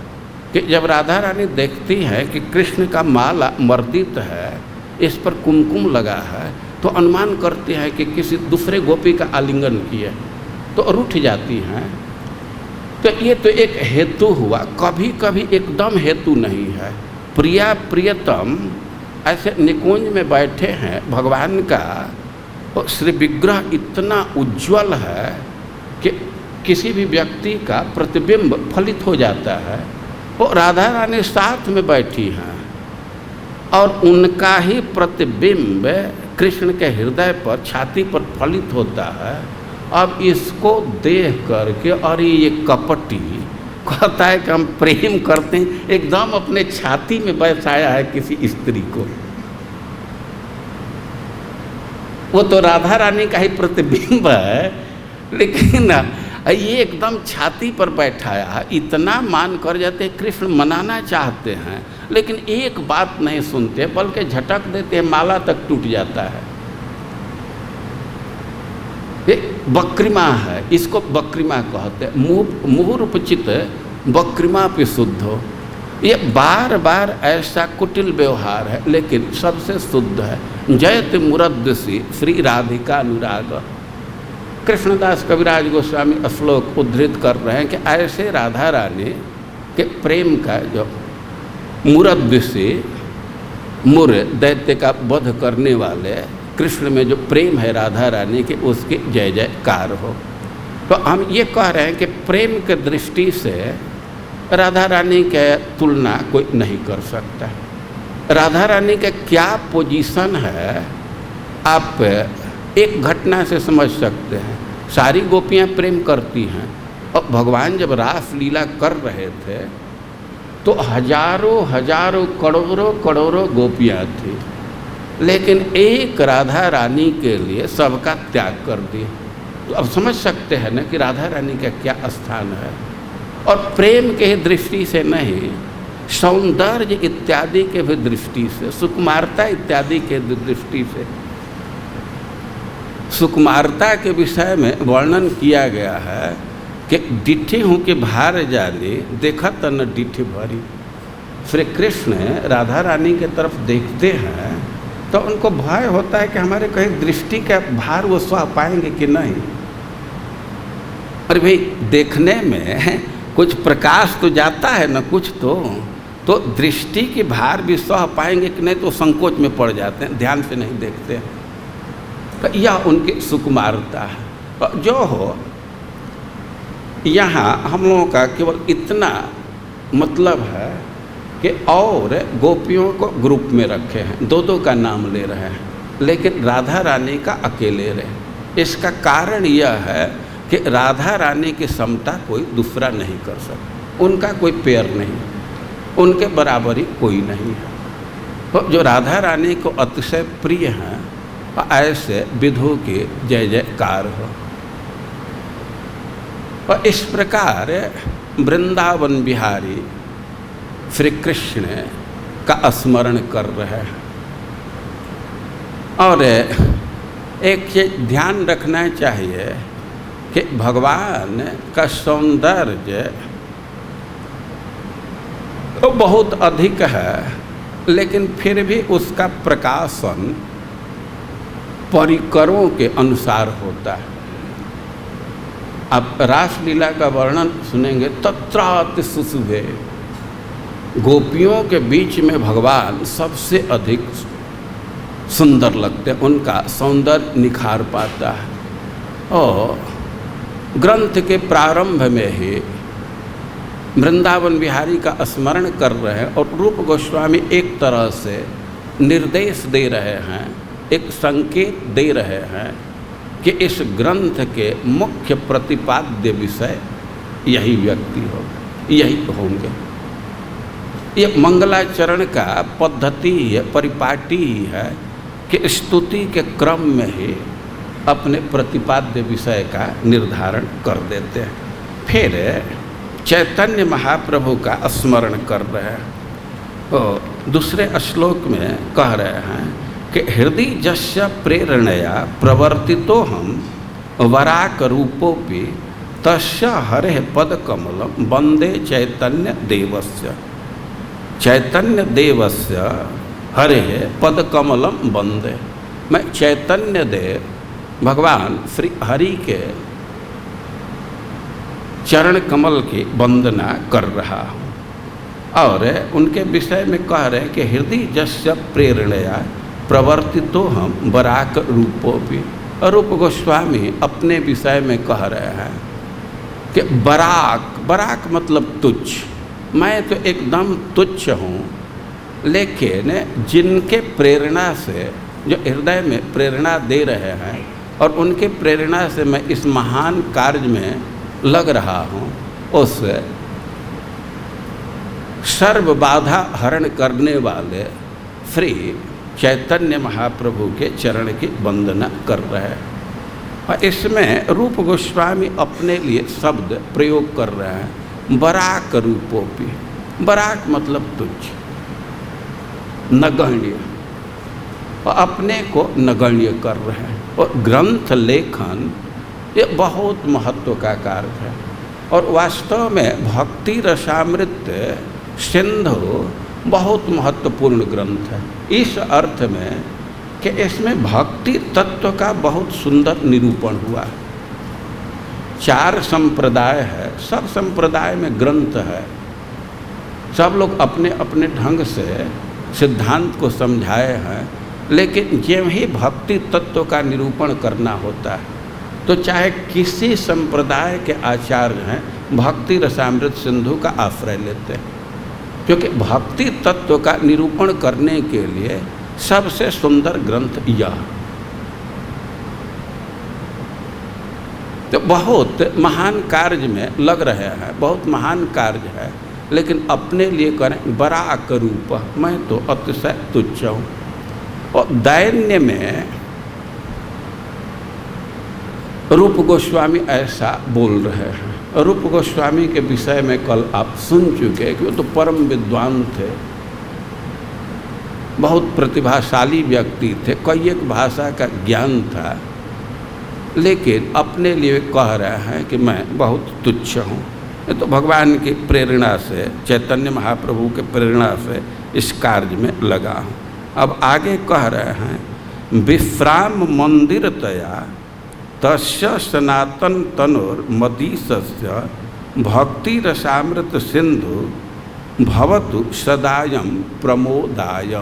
कि जब राधा रानी देखती है कि कृष्ण का माला मर्दित है, इस पर कुमकुम लगा है, तो अनुमान करती है कि किसी दूसरे गोपी का आलिंगन किया, तो रूठ जाती हैं। तो ये तो एक हेतु हुआ। कभी कभी एकदम हेतु नहीं है। प्रिया प्रियतम ऐसे निकुंज में बैठे हैं भगवान का, और श्री विग्रह इतना उज्ज्वल है कि किसी भी व्यक्ति का प्रतिबिंब फलित हो जाता है। वो राधा रानी साथ में बैठी हैं और उनका ही प्रतिबिंब कृष्ण के हृदय पर, छाती पर फलित होता है। अब इसको देख करके अरे ये कपटी कहता है कि हम प्रेम करते हैं, एकदम अपने छाती में बैठाया है किसी स्त्री को। वो तो राधा रानी का ही प्रतिबिंब है, लेकिन ये एकदम छाती पर बैठाया है। इतना मान कर जाते हैं, कृष्ण मनाना चाहते हैं लेकिन एक बात नहीं सुनते, बल्कि झटक देते हैं, माला तक टूट जाता है। ये वक्रिमा है, इसको वक्रिमा कहते हैं। मुहुरूपचित वक्रिमा पे शुद्ध हो। ये बार बार ऐसा कुटिल व्यवहार है, लेकिन सबसे शुद्ध है। जयति मुरद्दसी श्री राधिका अनुराग। कृष्णदास कविराज गोस्वामी श्लोक उद्धृत कर रहे हैं कि ऐसे राधा रानी के प्रेम का जो मुरद्दसी, मुर दैत्य का वध करने वाले कृष्ण में जो प्रेम है राधा रानी के, उसके जय जयकार हो। तो हम ये कह रहे हैं कि प्रेम के दृष्टि से राधा रानी के तुलना कोई नहीं कर सकता। राधा रानी का क्या पोजीशन है आप एक घटना से समझ सकते हैं। सारी गोपियाँ प्रेम करती हैं, और भगवान जब रास लीला कर रहे थे तो हजारों हजारों करोड़ों करोड़ों गोपियाँ थी, लेकिन एक राधा रानी के लिए सबका त्याग कर दिया। तो अब समझ सकते हैं ना कि राधा रानी का क्या स्थान है। और प्रेम के दृष्टि से नहीं, सौंदर्य इत्यादि के भी दृष्टि से, सुकुमारता इत्यादि के दृष्टि से। सुकुमारता के विषय में वर्णन किया गया है कि डिठी हूँ कि भार जाने, देखा तन डिठी भरी। श्री कृष्ण राधा रानी के तरफ देखते हैं तो उनको भय होता है कि हमारे कहीं दृष्टि का भार वो सह पाएंगे कि नहीं। अरे भाई, देखने में कुछ प्रकाश तो जाता है ना, कुछ तो तो दृष्टि की भार भी सह पाएंगे कि नहीं, तो संकोच में पड़ जाते हैं, ध्यान से नहीं देखते हैं। तो यह उनकी सुकुमारता है। जो हो, यहाँ हम लोगों का केवल इतना मतलब है कि और गोपियों को ग्रुप में रखे हैं, दो दो का नाम ले रहे हैं, लेकिन राधा रानी का अकेले रहे। इसका कारण यह है कि राधा रानी की समता कोई दूसरा नहीं कर सकता, उनका कोई पेयर नहीं, उनके बराबरी कोई नहीं है। तो जो राधा रानी को अतिशय प्रिय हैं, ऐसे विधु की जय जयकार हो। और इस प्रकार वृंदावन बिहारी श्री कृष्ण का स्मरण कर रहे हैं। और एक चीज ध्यान रखना चाहिए कि भगवान का सौंदर्य तो बहुत अधिक है, लेकिन फिर भी उसका प्रकाशन परिकरों के अनुसार होता है। आप रासलीला का वर्णन सुनेंगे, तत्राति सुशुभे, गोपियों के बीच में भगवान सबसे अधिक सुंदर लगते हैं, उनका सौंदर्य निखार पाता है। और ग्रंथ के प्रारंभ में ही वृंदावन बिहारी का स्मरण कर रहे हैं और रूप गोस्वामी एक तरह से निर्देश दे रहे हैं, एक संकेत दे रहे हैं कि इस ग्रंथ के मुख्य प्रतिपाद्य विषय यही व्यक्ति होगा, यही होंगे। ये मंगलाचरण का पद्धति परिपाटी है कि स्तुति के क्रम में ही अपने प्रतिपाद्य विषय का निर्धारण कर देते हैं। फिर चैतन्य महाप्रभु का स्मरण कर रहे हैं। और दूसरे श्लोक में कह रहे हैं कि हृदय जस्य प्रेरणया प्रवर्तितो हम वराक रूपोपि तस्य हरे पदकमलम वंदे चैतन्य देवस्य। चैतन्य देवस्य हरे पदकमलम वंदे। मैं चैतन्य देव भगवान श्री हरि के चरण कमल की वंदना कर रहा हूँ। और उनके विषय में कह रहे हैं कि हृदय जस्य प्रेरणया प्रवर्तितो हम बराक रूपो भी। रूप गोस्वामी अपने विषय में कह रहे हैं कि बराक, बराक मतलब तुच्छ, मैं तो एकदम तुच्छ हूँ, लेकिन जिनके प्रेरणा से, जो हृदय में प्रेरणा दे रहे हैं और उनके प्रेरणा से मैं इस महान कार्य में लग रहा हूँ, उस सर्व बाधा हरण करने वाले श्री चैतन्य महाप्रभु के चरण की वंदना कर रहे हैं। और इसमें रूप गोस्वामी अपने लिए शब्द प्रयोग कर रहे हैं, बराक रूपोपि। बराक मतलब तुच्छ, नगण्य, और अपने को नगण्य कर रहे हैं। और ग्रंथ लेखन ये बहुत महत्व का कार्य है। और वास्तव में भक्ति रसामृत सिंधु बहुत महत्वपूर्ण ग्रंथ है, इस अर्थ में कि इसमें भक्ति तत्व का बहुत सुंदर निरूपण हुआ है। 4 संप्रदाय है, सब संप्रदाय में ग्रंथ है, सब लोग अपने अपने ढंग से सिद्धांत को समझाए हैं, लेकिन जब ही भक्ति तत्व का निरूपण करना होता है तो चाहे किसी संप्रदाय के आचार्य हैं, भक्ति रसामृत सिंधु का आश्रय लेते हैं, क्योंकि भक्ति तत्व का निरूपण करने के लिए सबसे सुंदर ग्रंथ यह। तो बहुत महान कार्य में लग रहे हैं, बहुत महान कार्य है, लेकिन अपने लिए करें बराक रूप, मैं तो अतिशय तुच्छ हूँ। और दैन्य में रूप गोस्वामी ऐसा बोल रहे हैं। रूप गोस्वामी के विषय में कल आप सुन चुके हैं कि वो तो परम विद्वान थे, बहुत प्रतिभाशाली व्यक्ति थे, कई एक भाषा का ज्ञान था, लेकिन अपने लिए कह रहे हैं कि मैं बहुत तुच्छ हूँ। तो भगवान की प्रेरणा से, चैतन्य महाप्रभु के प्रेरणा से इस कार्य में लगा हूँ। अब आगे कह रहे हैं, विश्राम मंदिरतया तस्य सनातन तनोर मदीसस्य भक्ति रसामृत सिंधु भवतु सदायं प्रमोदाय।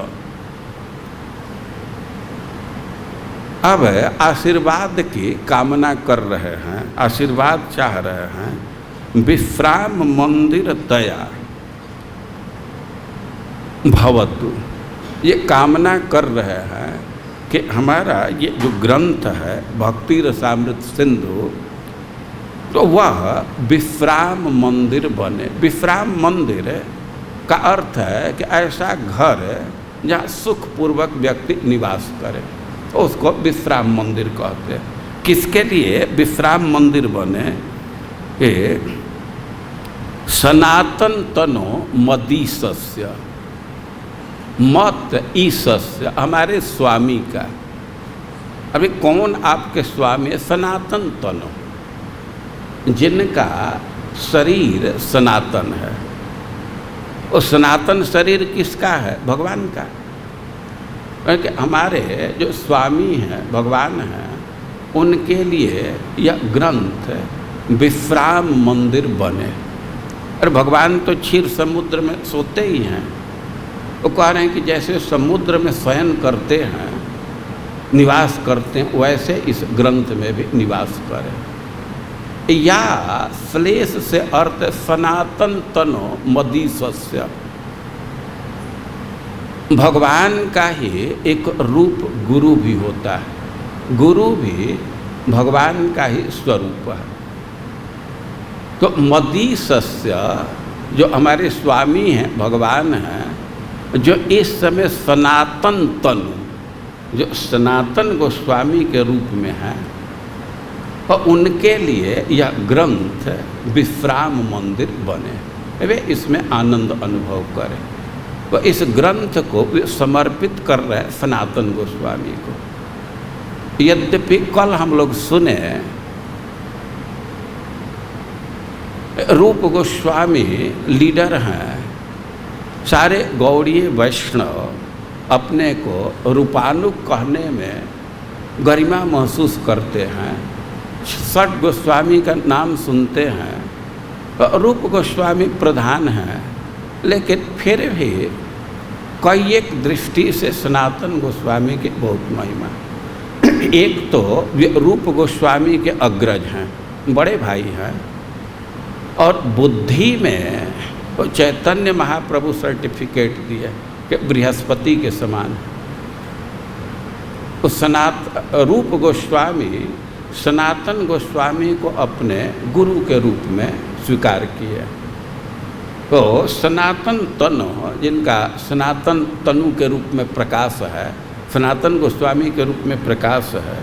अब आशीर्वाद की कामना कर रहे हैं, आशीर्वाद चाह रहे हैं। विश्राम मंदिर दया भवतु, ये कामना कर रहे हैं कि हमारा ये जो ग्रंथ है भक्ति रसामृत सिंधु, तो वह विश्राम मंदिर बने। विश्राम मंदिर का अर्थ है कि ऐसा घर जहाँ सुखपूर्वक व्यक्ति निवास करे, तो उसको विश्राम मंदिर कहते हैं। किसके लिए विश्राम मंदिर बने? कि सनातन तनो मदीसस्य, मत ईसस्य, हमारे स्वामी का। अभी कौन आपके स्वामी है? सनातन तनो, जिनका शरीर सनातन है। वो सनातन शरीर किसका है? भगवान का। क्योंकि हमारे जो स्वामी हैं, भगवान हैं, उनके लिए यह ग्रंथ विश्राम मंदिर बने। और भगवान तो क्षीर समुद्र में सोते ही हैं। वो कह रहे हैं कि जैसे समुद्र में शयन करते हैं, निवास करते हैं, वैसे इस ग्रंथ में भी निवास करें। या श्लेष से अर्थ सनातन तनो मदीसस्य, भगवान का ही एक रूप गुरु भी होता है। गुरु भी भगवान का ही स्वरूप है। तो मदीसस्य, जो हमारे स्वामी हैं, भगवान हैं, जो इस समय सनातन तनु, जो सनातन गोस्वामी के रूप में है, और उनके लिए यह ग्रंथ विश्राम मंदिर बने, वे इसमें आनंद अनुभव करें। तो इस ग्रंथ को वे समर्पित कर रहे हैं सनातन गोस्वामी को। यद्यपि कल हम लोग सुने रूप गोस्वामी लीडर हैं, सारे गौड़ीय वैष्णव अपने को रूपानुग कहने में गरिमा महसूस करते हैं। षट गोस्वामी का नाम सुनते हैं, रूप गोस्वामी प्रधान हैं, लेकिन फिर भी कई एक दृष्टि से सनातन गोस्वामी की बहुत महिमा। एक तो रूप गोस्वामी के अग्रज हैं, बड़े भाई हैं, और बुद्धि में तो चैतन्य महाप्रभु सर्टिफिकेट दिए कि बृहस्पति के समान। उस रूप गोस्वामी सनातन गोस्वामी को अपने गुरु के रूप में स्वीकार किए। तो सनातन तनु, जिनका सनातन तनु के रूप में प्रकाश है, सनातन गोस्वामी के रूप में प्रकाश है,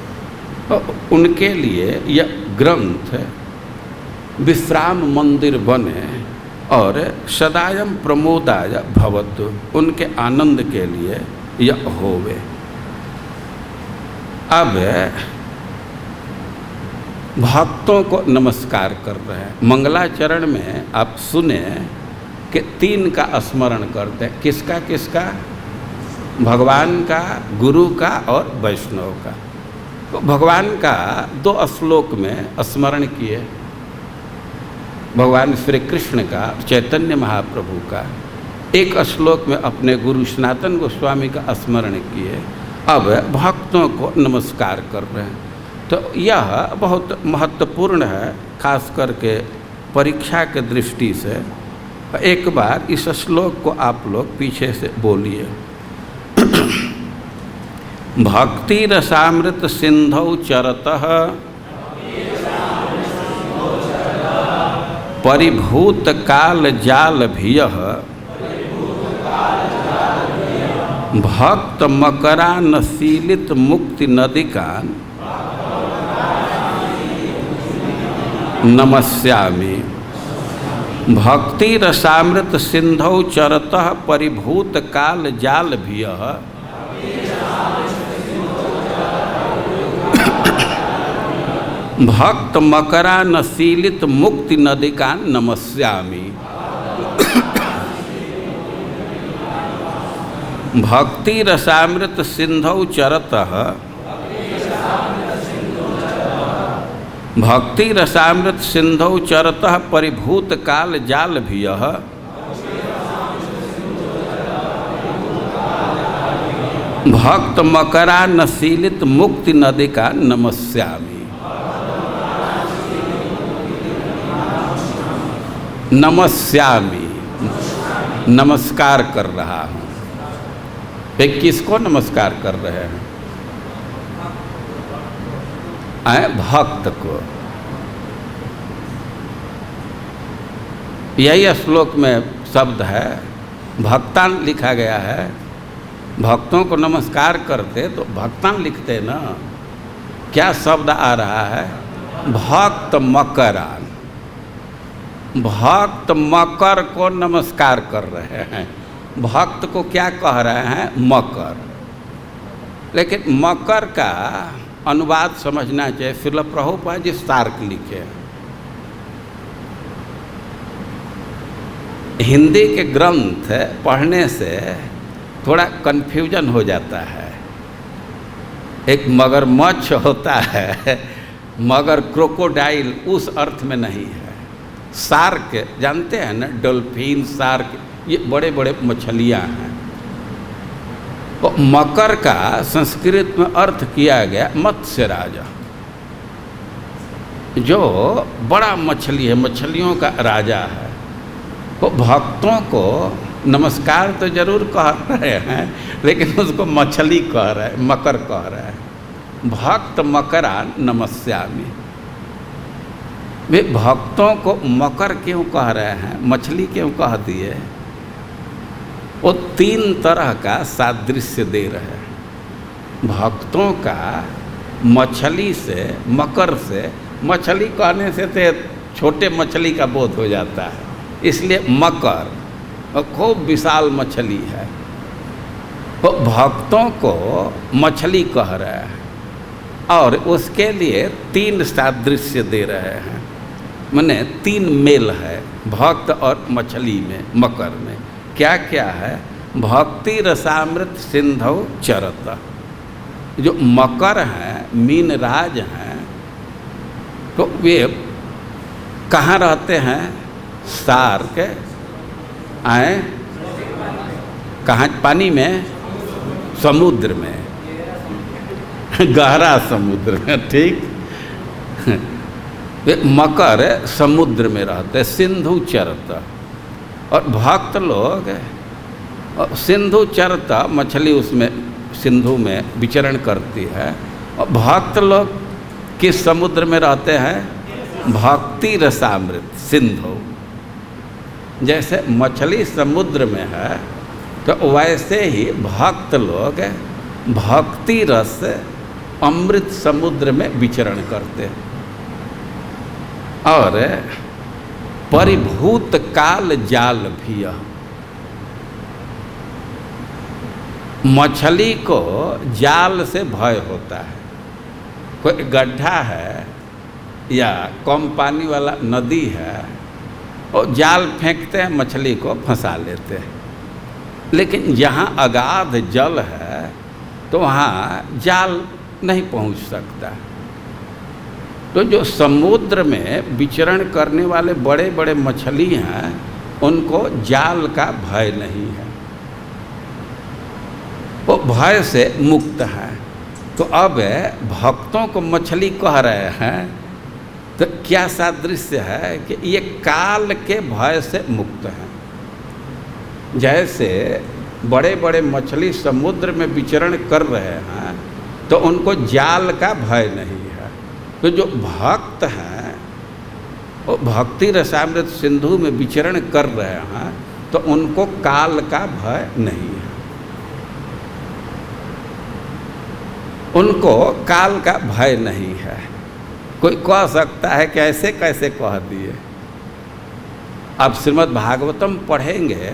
तो उनके लिए यह ग्रंथ विश्राम मंदिर बने और सदायम प्रमोदाय भवतु, उनके आनंद के लिए यह होवे। अब भक्तों को नमस्कार कर रहे हैं। मंगलाचरण में आप सुने कि 3 का स्मरण करते हैं। किसका किसका? भगवान का, गुरु का और वैष्णव का। तो भगवान का 2 श्लोक में स्मरण किए, भगवान श्री कृष्ण का, चैतन्य महाप्रभु का। 1 श्लोक में अपने गुरु सनातन गोस्वामी का स्मरण किए। अब भक्तों को नमस्कार कर रहे हैं। तो यह बहुत महत्वपूर्ण है, खास करके परीक्षा के दृष्टि से। एक बार इस श्लोक को आप लोग पीछे से बोलिए। भक्ति रसामृत सिंधौ चरतः परिभूत काल जाल भियः भक्त मकरान शीलित मुक्ति नदिकान नमस्यामि। भक्ति रसामृत सिंधौ चरतः परिभूत काल जाल भियः भक्त मकरा नशीलित मुक्ति नदिकान नमस्यामि। भक्ति रसामृत सिंधौ चरतः भक्ति रसामृत सिंधौ चरतः परिभूत काल जाल भियः भक्त मकरा नशीलित मुक्ति नदी का नमस्यामि। नमस्यामि, नमस्कार कर रहा हूँ। वे किसको नमस्कार कर रहे हैं? भक्त को। यही श्लोक में शब्द है, भक्तान लिखा गया है। भक्तों को नमस्कार करते तो भक्तान लिखते ना। क्या शब्द आ रहा है? भक्त मकरान। भक्त मकर को नमस्कार कर रहे हैं। भक्त को क्या कह रहे हैं? मकर। लेकिन मकर का अनुवाद समझना चाहिए। श्रील प्रभुपाद जी तार्क लिखे। हिंदी के ग्रंथ पढ़ने से थोड़ा कन्फ्यूजन हो जाता है। एक मगरमच्छ होता है, मगर क्रोकोडाइल उस अर्थ में नहीं है। शार्क जानते हैं ना, डॉल्फिन, शार्क, ये बड़े बड़े मछलियाँ हैं। तो मकर का संस्कृत में अर्थ किया गया मत्स्य राजा, जो बड़ा मछली है, मछलियों का राजा है। तो भक्तों को नमस्कार तो जरूर कह रहे हैं, लेकिन उसको मछली कह रहे हैं, मकर कह रहे हैं। भक्त मकरा नमस्यामि। वे भक्तों को मकर क्यों कह रहे हैं, मछली क्यों कह दिए? वो तीन तरह का सादृश्य दे रहे हैं। भक्तों का मछली से, मकर से, मछली कहने से तो छोटे मछली का बोध हो जाता है, इसलिए मकर, और खूब विशाल मछली है। तो भक्तों को मछली कह रहे हैं और उसके लिए तीन सादृश्य दे रहे हैं। माने तीन मेल है भक्त और मछली में, मकर में। क्या क्या है? भक्ति रसामृत सिंधौ चरत। जो मकर हैं, मीन राज हैं, तो वे कहाँ रहते हैं? शार्क आए कहाँ? पानी में, समुद्र में, गहरा समुद्र में। ठीक। वे मकर समुद्र में रहते, सिंधु चरता। और भक्त लोग सिंधु चरता, मछली उसमें सिंधु में विचरण करती है। और भक्त लोग किस समुद्र में रहते हैं? भक्ति रसामृत सिंधु। जैसे मछली समुद्र में है, तो वैसे ही भक्त लोग भक्ति रस अमृत समुद्र में विचरण करते हैं। और परिभूत काल जाल भी। मछली को जाल से भय होता है। कोई गड्ढा है या कम पानी वाला नदी है, और जाल फेंकते हैं, मछली को फंसा लेते हैं। लेकिन जहाँ अगाध जल है तो वहाँ जाल नहीं पहुँच सकता। तो जो समुद्र में विचरण करने वाले बड़े बड़े मछली हैं, उनको जाल का भय नहीं है, वो भय से मुक्त है। तो अब भक्तों को मछली कह रहे हैं, तो क्या सादृश्य है कि ये काल के भय से मुक्त हैं। जैसे बड़े बड़े मछली समुद्र में विचरण कर रहे हैं, तो उनको जाल का भय नहीं है। तो जो भक्त हैं, वो भक्ति रसामृत सिंधु में विचरण कर रहे हैं, तो उनको काल का भय नहीं है। उनको काल का भय नहीं है। कोई कह सकता है कि ऐसे कैसे कह दिए। अब श्रीमद् भागवतम पढ़ेंगे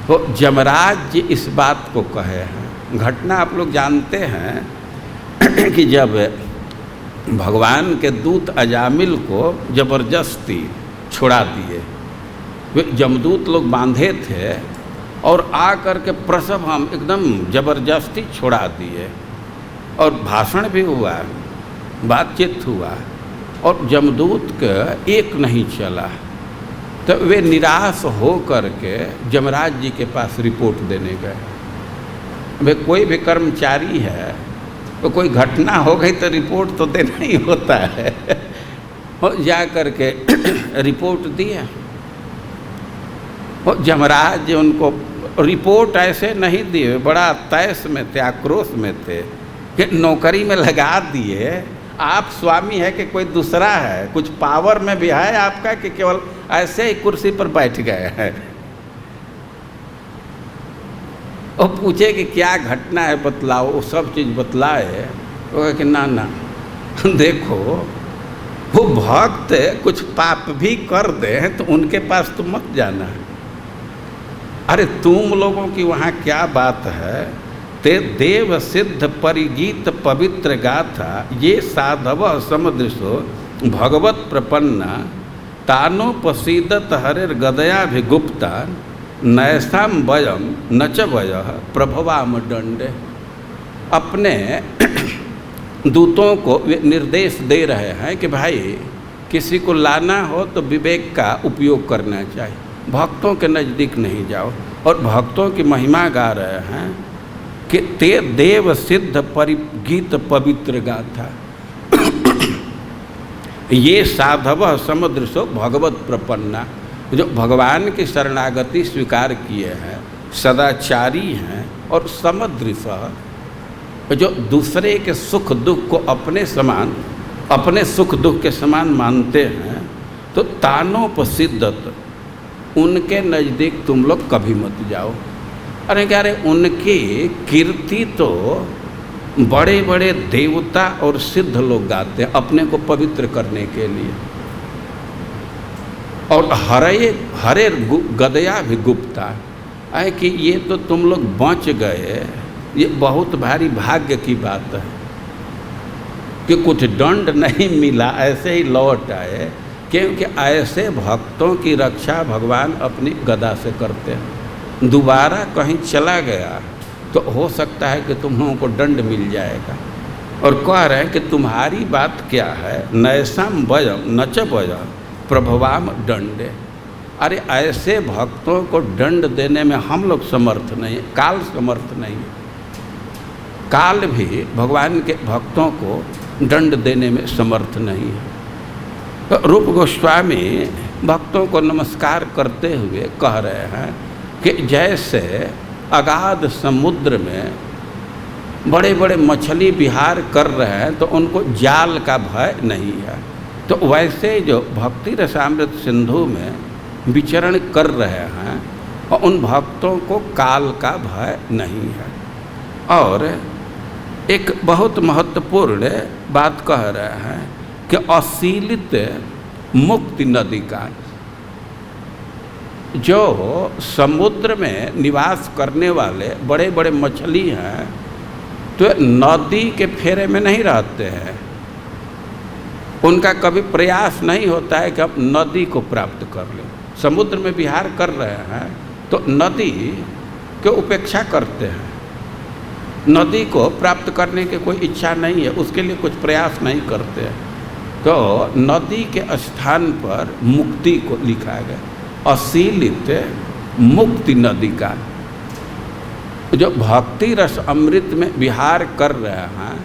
तो जमराज जी इस बात को कहे हैं। घटना आप लोग जानते हैं कि जब भगवान के दूत अजामिल को जबरदस्ती छुड़ा दिए, वे जमदूत लोग बांधे थे और आ कर के प्रसव हम एकदम जबरदस्ती छुड़ा दिए, और भाषण भी हुआ, बातचीत हुआ, और जमदूत का एक नहीं चला। तो वे निराश हो कर के जमराज जी के पास रिपोर्ट देने गए भाई कोई भी कर्मचारी है तो कोई घटना हो गई तो रिपोर्ट तो देना ही होता है। और जा कर के रिपोर्ट दिया। और जमराज उनको रिपोर्ट ऐसे नहीं दिए, बड़ा तैस में थे, आक्रोश में थे कि नौकरी में लगा दिए। आप स्वामी है कि कोई दूसरा है, कुछ पावर में भी है आपका कि केवल ऐसे ही कुर्सी पर बैठ गए हैं। और पूछे कि क्या घटना है बतलाओ, वो सब चीज़ बतलाए। वो कहे कि ना देखो, वो भक्त कुछ पाप भी कर दे तो उनके पास तो मत जाना। अरे तुम लोगों की वहाँ क्या बात है, ते देव सिद्ध परिगीत पवित्र गाथा ये साधव समदृशो भगवत प्रपन्ना तानोपसीदत हरिर गदयाभिगुप्ता नैसाम वयम न च वयः प्रभवाम दंडे। अपने दूतों को वे निर्देश दे रहे हैं कि भाई किसी को लाना हो तो विवेक का उपयोग करना चाहिए, भक्तों के नज़दीक नहीं जाओ। और भक्तों की महिमा गा रहे हैं कि ते देव सिद्ध परिगीत पवित्र गाथा ये साधव समदृशो भगवत प्रपन्ना, जो भगवान की शरणागति स्वीकार किए हैं, सदाचारी हैं और समदृश, जो दूसरे के सुख दुख को अपने समान, अपने सुख दुख के समान मानते हैं, तो तानोपसिद्धत, उनके नज़दीक तुम लोग कभी मत जाओ। अरे कह रहे उनकी कीर्ति तो बड़े बड़े देवता और सिद्ध लोग गाते हैं अपने को पवित्र करने के लिए। और हरे गदया भी गुप्ता है कि ये तो तुम लोग बच गए, ये बहुत भारी भाग्य की बात है कि कुछ दंड नहीं मिला, ऐसे ही लौट आए। क्योंकि ऐसे भक्तों की रक्षा भगवान अपनी गदा से करते हैं। दोबारा कहीं चला गया तो हो सकता है कि तुम लोगों को दंड मिल जाएगा। और कह रहे हैं कि तुम्हारी बात क्या है, नैसाम वयम न च वयः प्रभवाम दंडे। अरे ऐसे भक्तों को दंड देने में हम लोग समर्थ नहीं, काल समर्थ नहीं। काल भी भगवान के भक्तों को दंड देने में समर्थ नहीं है। तो रूप गोस्वामी भक्तों को नमस्कार करते हुए कह रहे हैं कि जैसे अगाध समुद्र में बड़े बड़े मछली विहार कर रहे हैं तो उनको जाल का भय नहीं है, तो वैसे जो भक्ति रसामृत सिंधु में विचरण कर रहे हैं और उन भक्तों को काल का भय नहीं है। और एक बहुत महत्वपूर्ण बात कह रहे हैं कि असीलित मुक्ति नदी का, जो समुद्र में निवास करने वाले बड़े बड़े मछली हैं तो नदी के फेरे में नहीं रहते हैं। उनका कभी प्रयास नहीं होता है कि हम नदी को प्राप्त कर लें। समुद्र में विहार कर रहे हैं तो नदी की उपेक्षा करते हैं, नदी को प्राप्त करने की कोई इच्छा नहीं है, उसके लिए कुछ प्रयास नहीं करते हैं। तो नदी के स्थान पर मुक्ति को लिखा गया, असीलित मुक्ति नदी का। जो भक्ति रस अमृत में विहार कर रहे हैं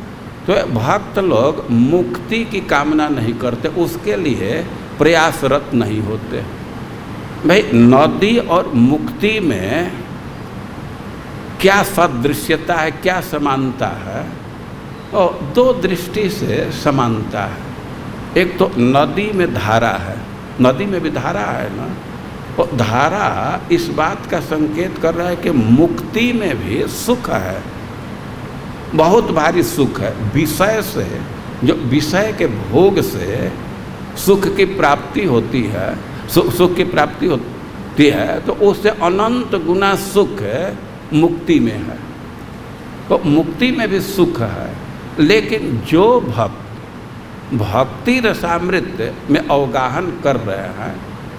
तो भक्त लोग मुक्ति की कामना नहीं करते, उसके लिए प्रयासरत नहीं होते। भाई नदी और मुक्ति में क्या सदृश्यता है, क्या समानता है? और दो दृष्टि से समानता है। एक तो नदी में धारा है, नदी में भी धारा है ना, और धारा इस बात का संकेत कर रहा है कि मुक्ति में भी सुख है, बहुत भारी सुख है। विषय से, जो विषय के भोग से सुख की प्राप्ति होती है, सुख की प्राप्ति होती है, तो उससे अनंत गुना सुख मुक्ति में है। तो मुक्ति में भी सुख है, लेकिन जो भक्त भक्ति रसामृत में अवगाहन कर रहे हैं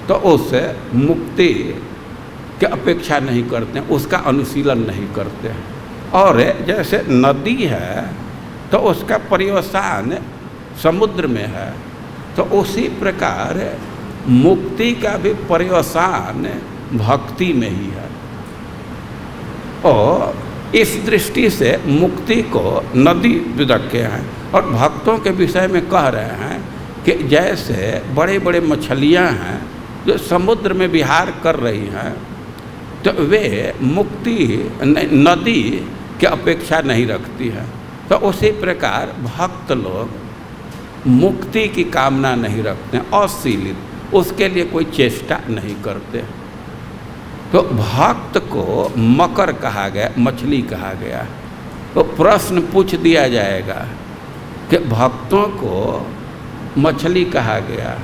तो उससे मुक्ति की अपेक्षा नहीं करते हैं, उसका अनुशीलन नहीं करते हैं। और जैसे नदी है तो उसका पर्यवसान समुद्र में है, तो उसी प्रकार मुक्ति का भी पर्यवसान भक्ति में ही है। और इस दृष्टि से मुक्ति को नदी रखे हैं और भक्तों के विषय में कह रहे हैं कि जैसे बड़े बड़े मछलियां हैं जो समुद्र में विहार कर रही हैं, तो वे मुक्ति नदी की अपेक्षा नहीं रखती है। तो उसी प्रकार भक्त लोग मुक्ति की कामना नहीं रखते, अशीलित, उसके लिए कोई चेष्टा नहीं करते। तो भक्त को मकर कहा गया, मछली कहा गया। तो प्रश्न पूछ दिया जाएगा कि भक्तों को मछली कहा गया,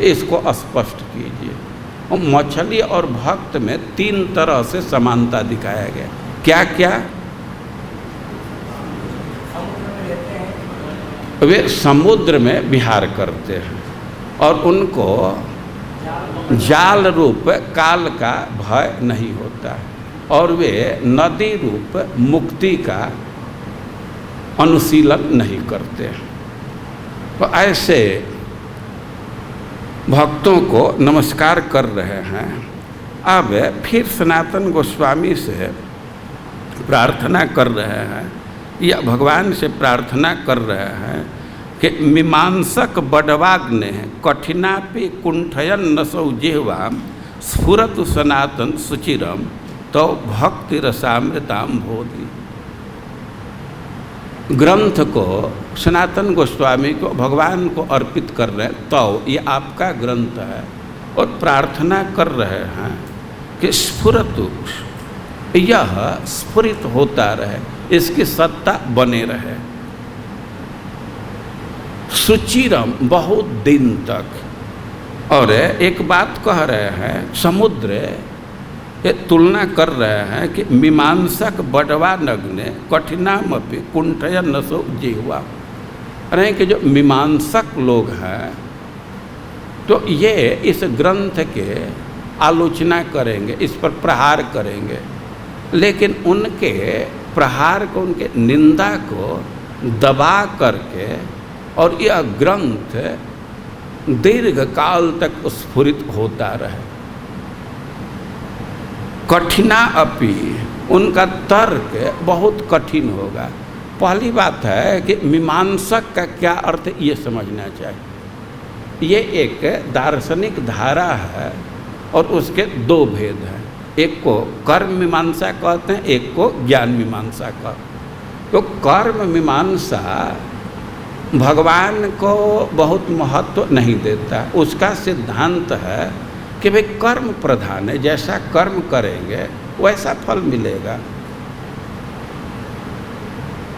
इसको स्पष्ट कीजिए। और मछली और भक्त में 3 तरह से समानता दिखाया गया। क्या क्या? वे समुद्र में विहार करते हैं और उनको जाल रूप काल का भय नहीं होता है, और वे नदी रूप मुक्ति का अनुशीलन नहीं करते हैं। तो ऐसे भक्तों को नमस्कार कर रहे हैं। अब फिर सनातन गोस्वामी से प्रार्थना कर रहे हैं, या भगवान से प्रार्थना कर रहे हैं कि मीमांसक बडवाग्ने कठिनापि कुंठयन नसौ जिह्वा स्फुरतु सनातन सुचिरम तो भक्ति रसामृताम भोधि। ग्रंथ को सनातन गोस्वामी को भगवान को अर्पित कर रहे हैं, तो ये आपका ग्रंथ है, और प्रार्थना कर रहे हैं कि स्फुरतु, यह स्फुरित होता रहे, इसकी सत्ता बने रहे, सुचिरम, बहुत दिन तक। और एक बात कह रहे हैं, समुद्र ये तुलना कर रहे हैं कि मीमांसक बडवा नग्ने कठिनामपि कुंठयन नसो जिह्वा। अरे कि जो मीमांसक लोग हैं तो ये इस ग्रंथ के आलोचना करेंगे, इस पर प्रहार करेंगे, लेकिन उनके प्रहार को, उनके निंदा को दबा करके और यह ग्रंथ दीर्घ काल तक स्फुरित होता रहे। कठिना अपि, उनका तर्क बहुत कठिन होगा। पहली बात है कि मीमांसक का क्या अर्थ ये समझना चाहिए। ये एक दार्शनिक धारा है और उसके 2 भेद हैं, एक को कर्म मीमांसा कहते हैं, एक को ज्ञान मीमांसा कहते हैं। तो कर्म मीमांसा भगवान को बहुत महत्व नहीं देता, उसका सिद्धांत है कि भाई कर्म प्रधान है, जैसा कर्म करेंगे वैसा फल मिलेगा।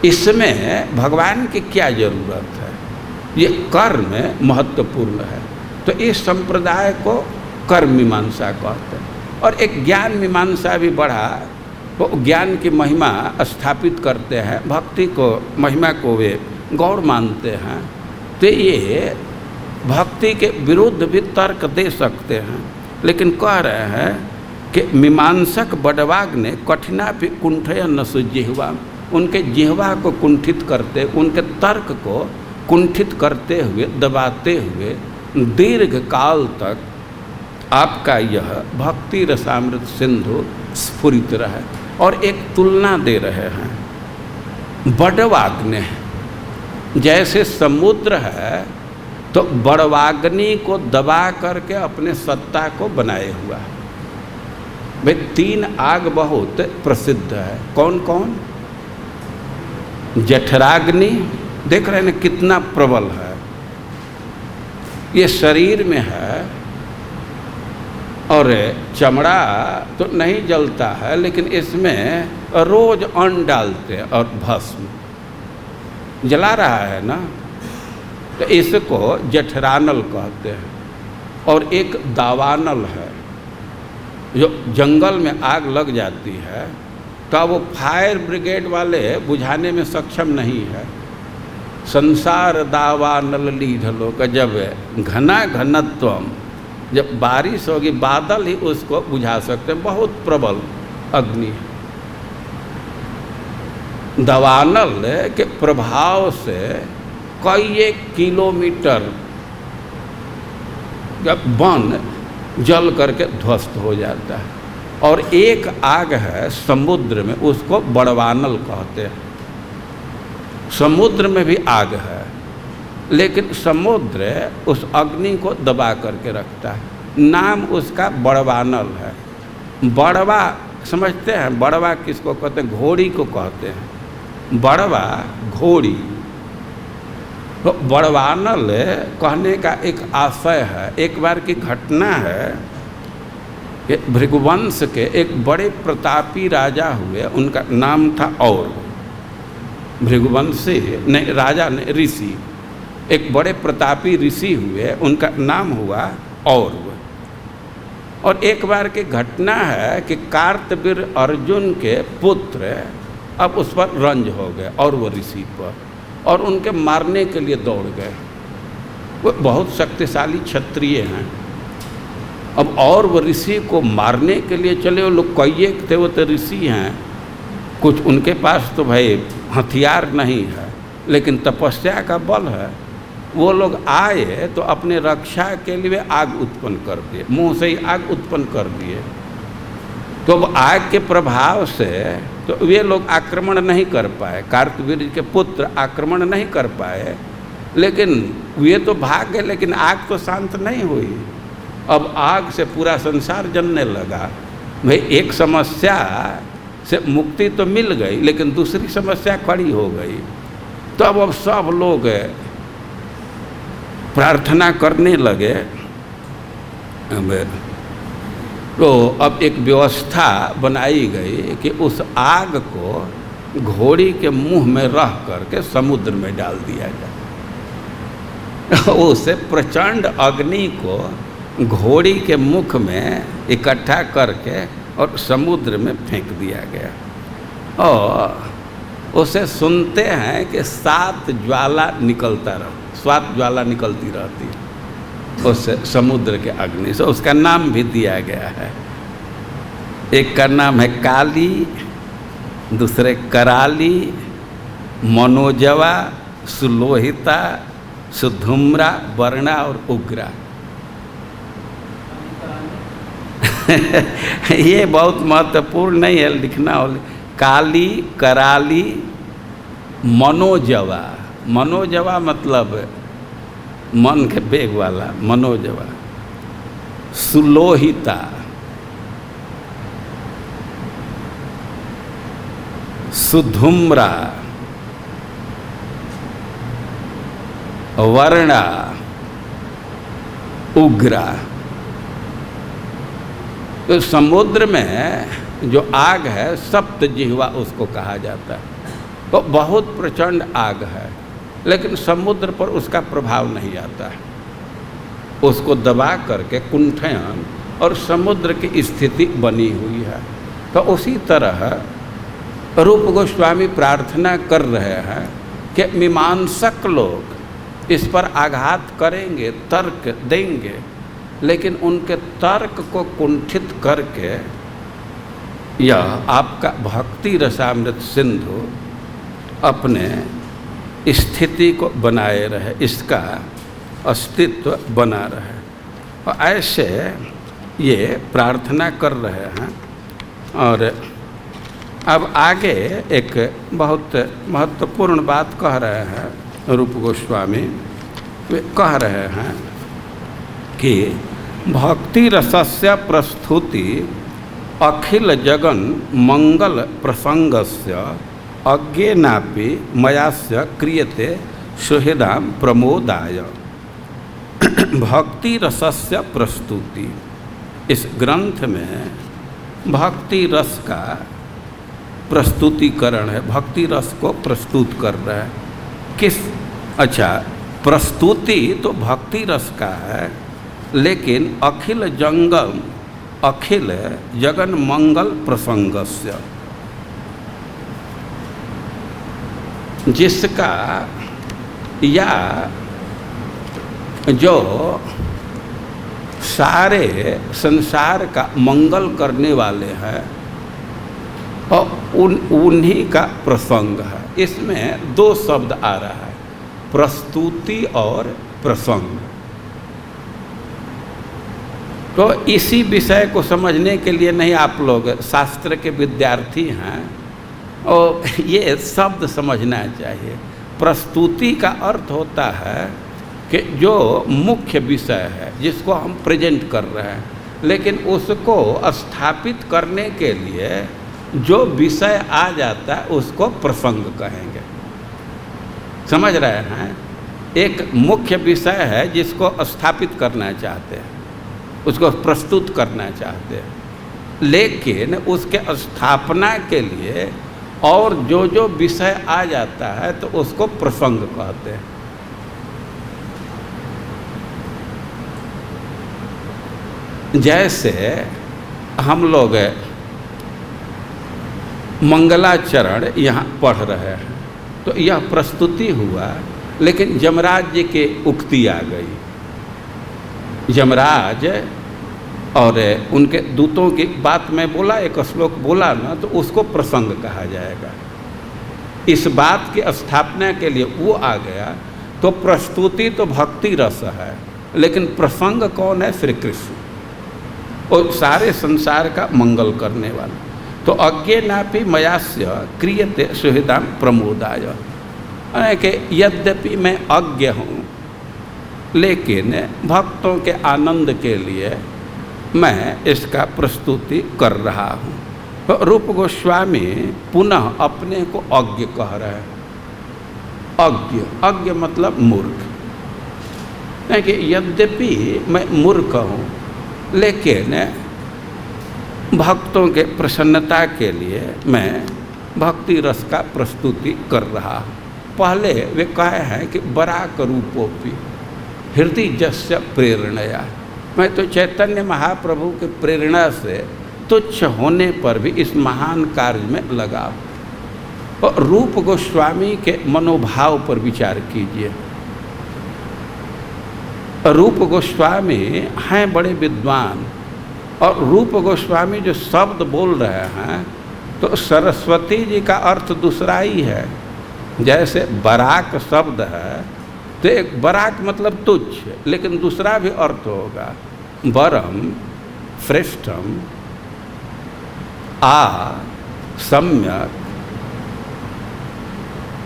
इसमें भगवान की क्या जरूरत है, ये कर्म महत्वपूर्ण है। तो इस संप्रदाय को कर्म मीमांसा कहते हैं। और एक ज्ञान मीमांसा भी बढ़ा, वो ज्ञान की महिमा स्थापित करते हैं, भक्ति को महिमा को वे गौर मानते हैं। तो ये भक्ति के विरुद्ध भी तर्क दे सकते हैं, लेकिन कह रहे हैं कि मीमांसक बडवाग्ने कठिनापि कुंठयन नसो जिह्वा, उनके जिह्वा को कुंठित करते, उनके तर्क को कुंठित करते हुए, दबाते हुए दीर्घ काल तक आपका यह भक्ति रसामृत सिंधु स्फुरित रहे। और एक तुलना दे रहे हैं, बडवाग्ने जैसे समुद्र है तो बड़वाग्नि को दबा करके अपने सत्ता को बनाए हुआ है। भाई 3 आग बहुत प्रसिद्ध है, कौन कौन? जठराग्नि, देख रहे हैं कितना प्रबल है, ये शरीर में है, और चमड़ा तो नहीं जलता है, लेकिन इसमें रोज अन्न डालते हैं और भस्म जला रहा है ना, तो इसको जठरानल कहते हैं। और एक दावानल है, जो जंगल में आग लग जाती है तो वो फायर ब्रिगेड वाले बुझाने में सक्षम नहीं है। संसार दावानल लीढलो का जब घना घनत्वम, जब बारिश होगी बादल ही उसको बुझा सकते हैं, बहुत प्रबल अग्नि है। दावानल के प्रभाव से कई किलोमीटर वन जल करके ध्वस्त हो जाता है। और एक आग है समुद्र में, उसको बड़वानल कहते हैं। समुद्र में भी आग है, लेकिन समुद्र उस अग्नि को दबा करके रखता है, नाम उसका बड़वानल है। बड़वा समझते हैं, बड़वा किसको कहते हैं? घोड़ी को कहते हैं, बड़वा घोड़ी। तो बड़वानल कहने का एक आशय है। एक बार की घटना है कि भृगुवंश के एक बड़े प्रतापी राजा हुए, उनका नाम था और। भृगुवंशी नहीं, राजा नहीं, ऋषि, एक बड़े प्रतापी ऋषि हुए, उनका नाम हुआ और एक बार की घटना है कि कार्तवीर अर्जुन के पुत्र अब उस पर रंज हो गए और वो ऋषि पर, और उनके मारने के लिए दौड़ गए। वो बहुत शक्तिशाली क्षत्रिय हैं। अब और वो ऋषि को मारने के लिए चले, वो लोग कई थे, वो तो ऋषि हैं, कुछ उनके पास तो भाई हथियार नहीं है, लेकिन तपस्या का बल है। वो लोग आए तो अपने रक्षा के लिए आग उत्पन्न कर दिए, मुंह से ही आग उत्पन्न कर दिए। तो अब आग के प्रभाव से तो वे लोग आक्रमण नहीं कर पाए, कार्तवीर के पुत्र आक्रमण नहीं कर पाए, लेकिन वे तो भाग गए, लेकिन आग तो शांत नहीं हुई। अब आग से पूरा संसार जलने लगा। भाई एक समस्या से मुक्ति तो मिल गई, लेकिन दूसरी समस्या खड़ी हो गई। तो अब सब लोग प्रार्थना करने लगे। तो अब एक व्यवस्था बनाई गई कि उस आग को घोड़ी के मुंह में रह करके समुद्र में डाल दिया जाए। उसे प्रचंड अग्नि को घोड़ी के मुख में इकट्ठा करके और समुद्र में फेंक दिया गया। और उसे सुनते हैं कि 7 ज्वाला निकलता रहा, 7 ज्वाला निकलती रहती उस समुद्र के अग्नि से। उसका नाम भी दिया गया है। एक का नाम है काली, दूसरे कराली, मनोजवा, सुलोहिता, सुधुम्रा, वर्णा और उग्रा। ये बहुत महत्वपूर्ण नहीं है लिखना। काली, कराली, मनोजवा, मनोजवा मतलब मन के बेग वाला मनोजवा, सुलोहिता, सुधुम्रा, वर्णा, उग्रा। तो समुद्र में जो आग है सप्त जिह्वा उसको कहा जाता है। तो बहुत प्रचंड आग है, लेकिन समुद्र पर उसका प्रभाव नहीं आता है। उसको दबा करके कुंठयन और समुद्र की स्थिति बनी हुई है। तो उसी तरह रूप गोस्वामी प्रार्थना कर रहे हैं कि मीमांसक लोग इस पर आघात करेंगे, तर्क देंगे, लेकिन उनके तर्क को कुंठित करके यह आपका भक्ति रसामृत सिंधु अपने स्थिति को बनाए रहे, इसका अस्तित्व बना रहे। और ऐसे ये प्रार्थना कर रहे हैं। और अब आगे एक बहुत महत्वपूर्ण बात कह रहे हैं रूप गोस्वामी। वे कह रहे हैं कि भक्ति रसस्य प्रस्तुति अखिल जगन मंगल प्रसंगस्य अज्ञेनापि मयास्य क्रियते सुहृदाम प्रमोदाय। भक्ति रसस्य प्रस्तुति, इस ग्रंथ में भक्ति रस का प्रस्तुतिकरण है। भक्ति रस को प्रस्तुत कर रहा है। किस? अच्छा, प्रस्तुति तो भक्ति रस का है, लेकिन अखिल जगन मंगल प्रसंगस्य, जिसका या जो सारे संसार का मंगल करने वाले हैं और उन्हीं का प्रसंग है। इसमें 2 शब्द आ रहा है, प्रस्तुति और प्रसंग। तो इसी विषय को समझने के लिए नहीं आप लोग शास्त्र के विद्यार्थी हैं, और ये शब्द समझना चाहिए। प्रस्तुति का अर्थ होता है कि जो मुख्य विषय है जिसको हम प्रेजेंट कर रहे हैं, लेकिन उसको स्थापित करने के लिए जो विषय आ जाता है उसको प्रसंग कहेंगे। समझ रहे हैं? एक मुख्य विषय है जिसको स्थापित करना चाहते हैं, उसको प्रस्तुत करना चाहते हैं, लेकिन उसके स्थापना के लिए और जो जो विषय आ जाता है तो उसको प्रसंग कहते हैं। जैसे हम लोग मंगलाचरण यहाँ पढ़ रहे हैं तो यह प्रस्तुति हुआ, लेकिन यमराज जी की उक्ति आ गई। यमराज और उनके दूतों की बात में बोला, एक श्लोक बोला ना, तो उसको प्रसंग कहा जाएगा। इस बात की स्थापना के लिए वो आ गया। तो प्रस्तुति तो भक्ति रस है, लेकिन प्रसंग कौन है? श्री कृष्ण, और सारे संसार का मंगल करने वाला। तो अज्ञेनापि मयास्य क्रियते सुहृदां प्रमोदाय, कि यद्यपि मैं अज्ञ हूँ, लेकिन भक्तों के आनंद के लिए मैं इसका प्रस्तुति कर रहा हूँ। तो रूप गोस्वामी पुनः अपने को अज्ञ कह रहे हैं। अज्ञ, अज्ञ मतलब मूर्ख, कि यद्यपि मैं मूर्ख हूँ, लेकिन भक्तों के प्रसन्नता के लिए मैं भक्ति रस का प्रस्तुति कर रहा हूँ। पहले वे कहे हैं कि बराक रूपोपि हृदय जस्य प्रेरणया, मैं तो चैतन्य महाप्रभु के प्रेरणा से तुच्छ होने पर भी इस महान कार्य में लगा हूँ। और रूप गोस्वामी के मनोभाव पर विचार कीजिए। रूप गोस्वामी हैं बड़े विद्वान, और रूप गोस्वामी जो शब्द बोल रहे हैं तो सरस्वती जी का अर्थ दूसरा ही है। जैसे बराक शब्द है तो एक बराक मतलब तुच्छ, लेकिन दूसरा भी अर्थ होगा वरम श्रेष्ठम आ सम्यक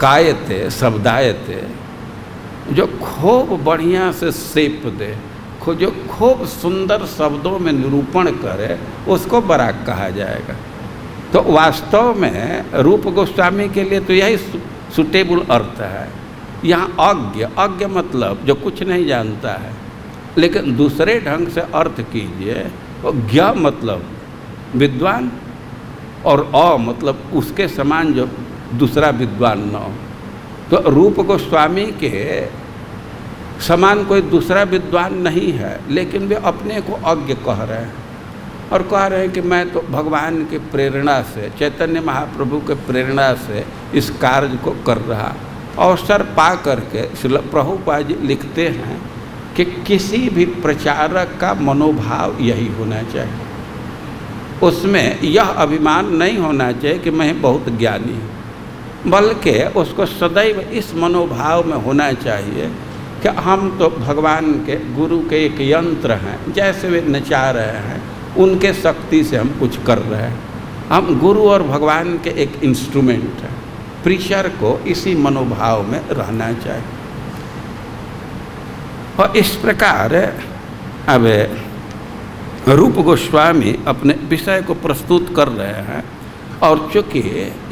कायते शब्दायते, जो खूब बढ़िया से सेप दे, जो खूब सुंदर शब्दों में निरूपण करे, उसको बराक कहा जाएगा। तो वास्तव में रूप गोस्वामी के लिए तो यही सुटेबल अर्थ है। यहाँ अज्ञ, अज्ञ मतलब जो कुछ नहीं जानता है, लेकिन दूसरे ढंग से अर्थ कीजिए तो ज्ञ मतलब विद्वान, और अ मतलब उसके समान जो दूसरा विद्वान न हो। तो रूप गोस्वामी के समान कोई दूसरा विद्वान नहीं है, लेकिन वे अपने को अज्ञ कह रहे हैं, और कह रहे हैं कि मैं तो भगवान की प्रेरणा से, चैतन्य महाप्रभु के प्रेरणा से इस कार्य को कर रहा। अवसर पा करके श्रील प्रभुपाद जी लिखते हैं कि किसी भी प्रचारक का मनोभाव यही होना चाहिए। उसमें यह अभिमान नहीं होना चाहिए कि मैं बहुत ज्ञानी हूँ, बल्कि उसको सदैव इस मनोभाव में होना चाहिए कि हम तो भगवान के गुरु के एक यंत्र हैं। जैसे वे नचा रहे हैं, उनके शक्ति से हम कुछ कर रहे हैं। हम गुरु और भगवान के एक इंस्ट्रूमेंट हैं। प्रीचर को इसी मनोभाव में रहना चाहिए। और इस प्रकार अब रूप गोस्वामी अपने विषय को प्रस्तुत कर रहे हैं, और चूँकि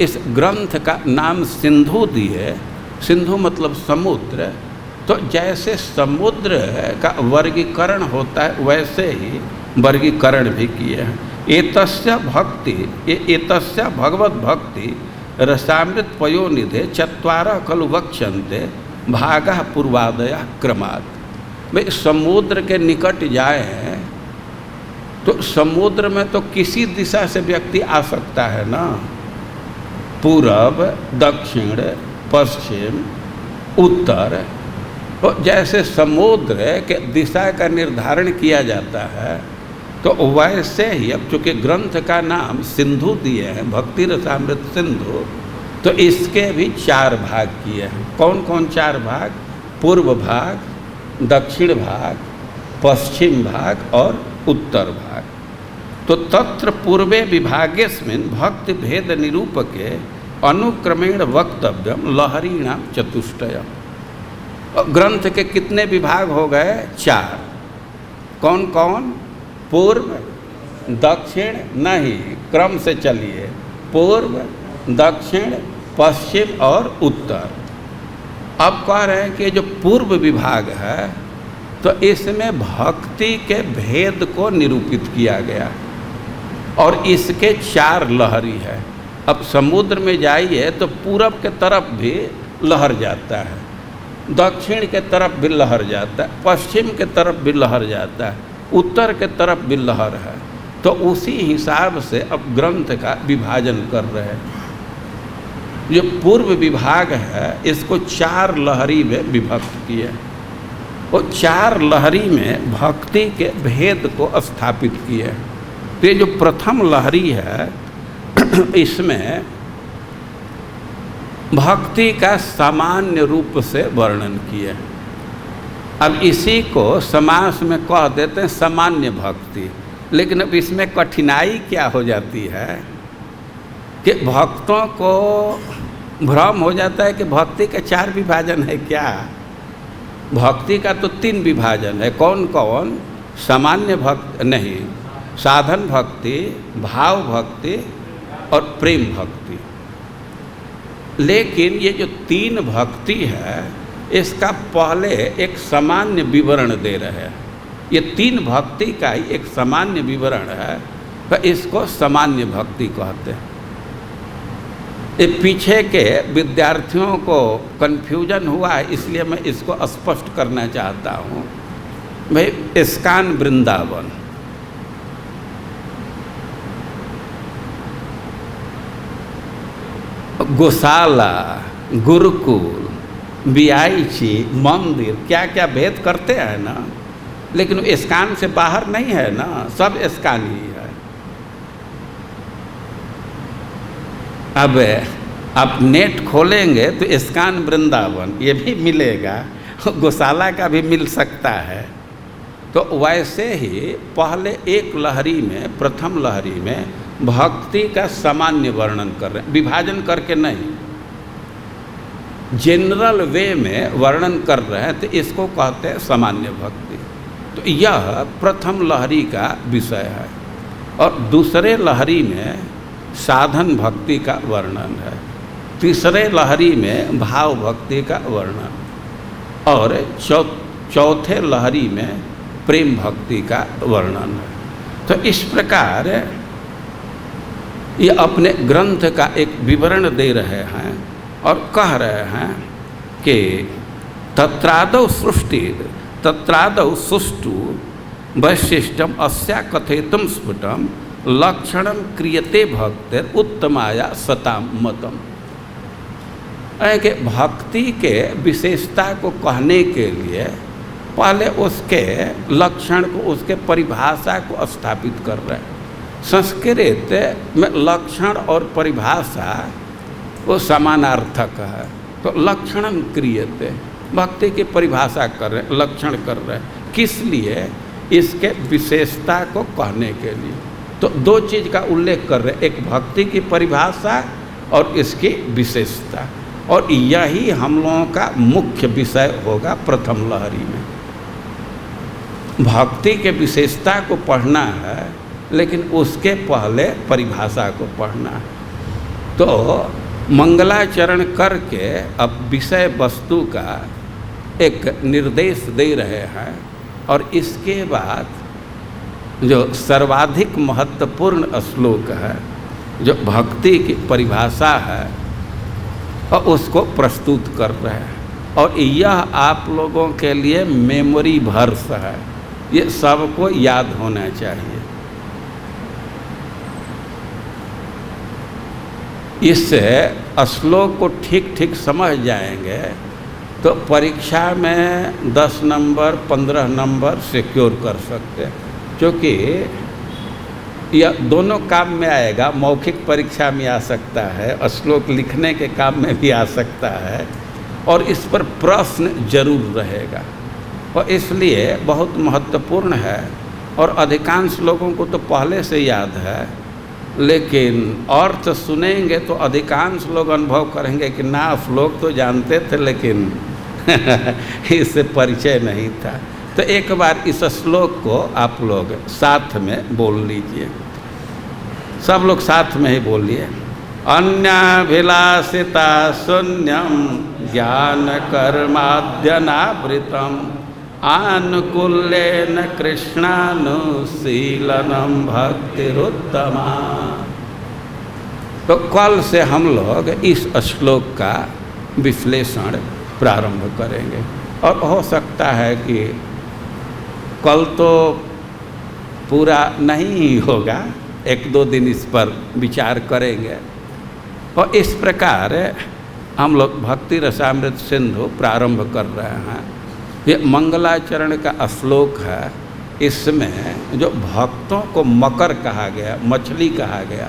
इस ग्रंथ का नाम सिंधु दिए, सिंधु मतलब समुद्र, तो जैसे समुद्र का वर्गीकरण होता है वैसे ही वर्गीकरण भी किए हैं। एतस्य भक्ति, एतस्य भगवत भक्ति रसामृत पयोनिधे चत्वारः खलु वक्ष्यन्ते भागः पूर्वादयः क्रमात्। भाई समुद्र के निकट जाए तो समुद्र में तो किसी दिशा से व्यक्ति आ सकता है ना, पूरब, दक्षिण, पश्चिम, उत्तर। तो जैसे समुद्र के दिशा का निर्धारण किया जाता है, तो वैसे ही अब चूँकि ग्रंथ का नाम सिंधु दिए हैं, भक्ति रसामृत सिंधु, तो इसके भी 4 भाग किए हैं। कौन कौन 4 भाग? पूर्व भाग, दक्षिण भाग, पश्चिम भाग और उत्तर भाग। तो तत्र पूर्वे विभागेस्मिन् भक्ति भेद निरूपके अनुक्रमेण वक्तव्यम लहरीणाम चतुष्टयम्। ग्रंथ के कितने विभाग हो गए? 4। कौन कौन? पूर्व, दक्षिण, नहीं क्रम से चलिए, पूर्व, दक्षिण, पश्चिम और उत्तर। अब कह रहे हैं कि जो पूर्व विभाग है तो इसमें भक्ति के भेद को निरूपित किया गया और इसके 4 लहरी है। अब समुद्र में जाइए तो पूरब के तरफ भी लहर जाता है, दक्षिण के तरफ भी लहर जाता है, पश्चिम के तरफ भी लहर जाता है, उत्तर के तरफ भी लहर है। तो उसी हिसाब से अब ग्रंथ का विभाजन कर रहे हैं। जो पूर्व विभाग है इसको 4 लहरी में विभक्त किए। वो 4 लहरी में भक्ति के भेद को स्थापित किए। तो ये जो प्रथम लहरी है इसमें भक्ति का सामान्य रूप से वर्णन किए। अब इसी को समास में कह देते हैं सामान्य भक्ति। लेकिन अब इसमें कठिनाई क्या हो जाती है कि भक्तों को भ्रम हो जाता है कि भक्ति के 4 विभाजन है क्या? भक्ति का तो 3 विभाजन है। कौन कौन? सामान्य भक्ति नहीं, साधन भक्ति, भाव भक्ति और प्रेम भक्ति। लेकिन ये जो 3 भक्ति है इसका पहले एक सामान्य विवरण दे रहे हैं। ये 3 भक्ति का ही एक सामान्य विवरण है तो इसको सामान्य भक्ति कहते हैं। ये पीछे के विद्यार्थियों को कन्फ्यूजन हुआ है इसलिए मैं इसको स्पष्ट करना चाहता हूँ। भाई इस्कान वृंदावन, गौशाला, गुरुकुल, बियाईची, मंदिर, क्या क्या भेद करते हैं ना, लेकिन इस्कान से बाहर नहीं है ना, सब इस्कान ही है। अब आप नेट खोलेंगे तो इस्कान वृंदावन ये भी मिलेगा, गौशाला का भी मिल सकता है। तो वैसे ही पहले एक लहरी में, प्रथम लहरी में भक्ति का सामान्य वर्णन कर रहे हैं, विभाजन करके नहीं, जनरल वे में वर्णन कर रहे हैं। तो इसको कहते हैं सामान्य भक्ति। तो यह प्रथम लहरी का विषय है। और दूसरे लहरी में साधन भक्ति का वर्णन है, तीसरे लहरी में भाव भक्ति का वर्णन और चौथे लहरी में प्रेम भक्ति का वर्णन है। तो इस प्रकार ये अपने ग्रंथ का एक विवरण दे रहे हैं और कह रहे हैं कि तत्रादौ सृष्टि तत्रादौ सुष्टु वैशिष्टम अस्या कथेतुम स्फुटम लक्षणम क्रियते भक्तिर उत्तमाया सताम मतम। कि भक्ति के विशेषता को कहने के लिए पहले उसके लक्षण को, उसके परिभाषा को स्थापित कर रहे हैं। संस्कृत में लक्षण और परिभाषा वो समानार्थक है। तो लक्षणम क्रियते, भक्ति की परिभाषा कर रहे हैं, लक्षण कर रहे हैं। किस लिए? इसके विशेषता को कहने के लिए। तो 2 चीज़ का उल्लेख कर रहे हैं, एक भक्ति की परिभाषा और इसकी विशेषता। और यही हम लोगों का मुख्य विषय होगा प्रथम लहरी में। भक्ति के विशेषता को पढ़ना है लेकिन उसके पहले परिभाषा को पढ़ना है। तो मंगलाचरण करके अब विषय वस्तु का एक निर्देश दे रहे हैं और इसके बाद जो सर्वाधिक महत्वपूर्ण श्लोक है, जो भक्ति की परिभाषा है, और उसको प्रस्तुत कर रहे हैं। और यह आप लोगों के लिए मेमोरी वर्स है, ये सबको याद होना चाहिए। इससे श्लोक को ठीक ठीक समझ जाएंगे तो परीक्षा में 10 नंबर 15 नंबर सिक्योर कर सकते हैं। क्योंकि यह दोनों काम में आएगा, मौखिक परीक्षा में आ सकता है, श्लोक लिखने के काम में भी आ सकता है और इस पर प्रश्न जरूर रहेगा। और इसलिए बहुत महत्वपूर्ण है और अधिकांश लोगों को तो पहले से याद है, लेकिन अर्थ सुनेंगे तो अधिकांश लोग अनुभव करेंगे कि ना, श्लोक तो जानते थे लेकिन इससे परिचय नहीं था। तो एक बार इस श्लोक को आप लोग साथ में बोल लीजिए, सब लोग साथ में ही बोलिए। अन्याभिलाषिता शून्यम ज्ञान कर्माद्यनावृतम आनुकूल्येन कृष्णानुशीलनम भक्तिरुत्तमा। तो कल से हम लोग इस श्लोक का विश्लेषण प्रारंभ करेंगे, और हो सकता है कि कल तो पूरा नहीं होगा, एक दो दिन इस पर विचार करेंगे। और इस प्रकार हम लोग भक्ति रसामृत सिंधु प्रारंभ कर रहे हैं। ये मंगलाचरण का श्लोक है। इसमें जो भक्तों को मकर कहा गया, मछली कहा गया,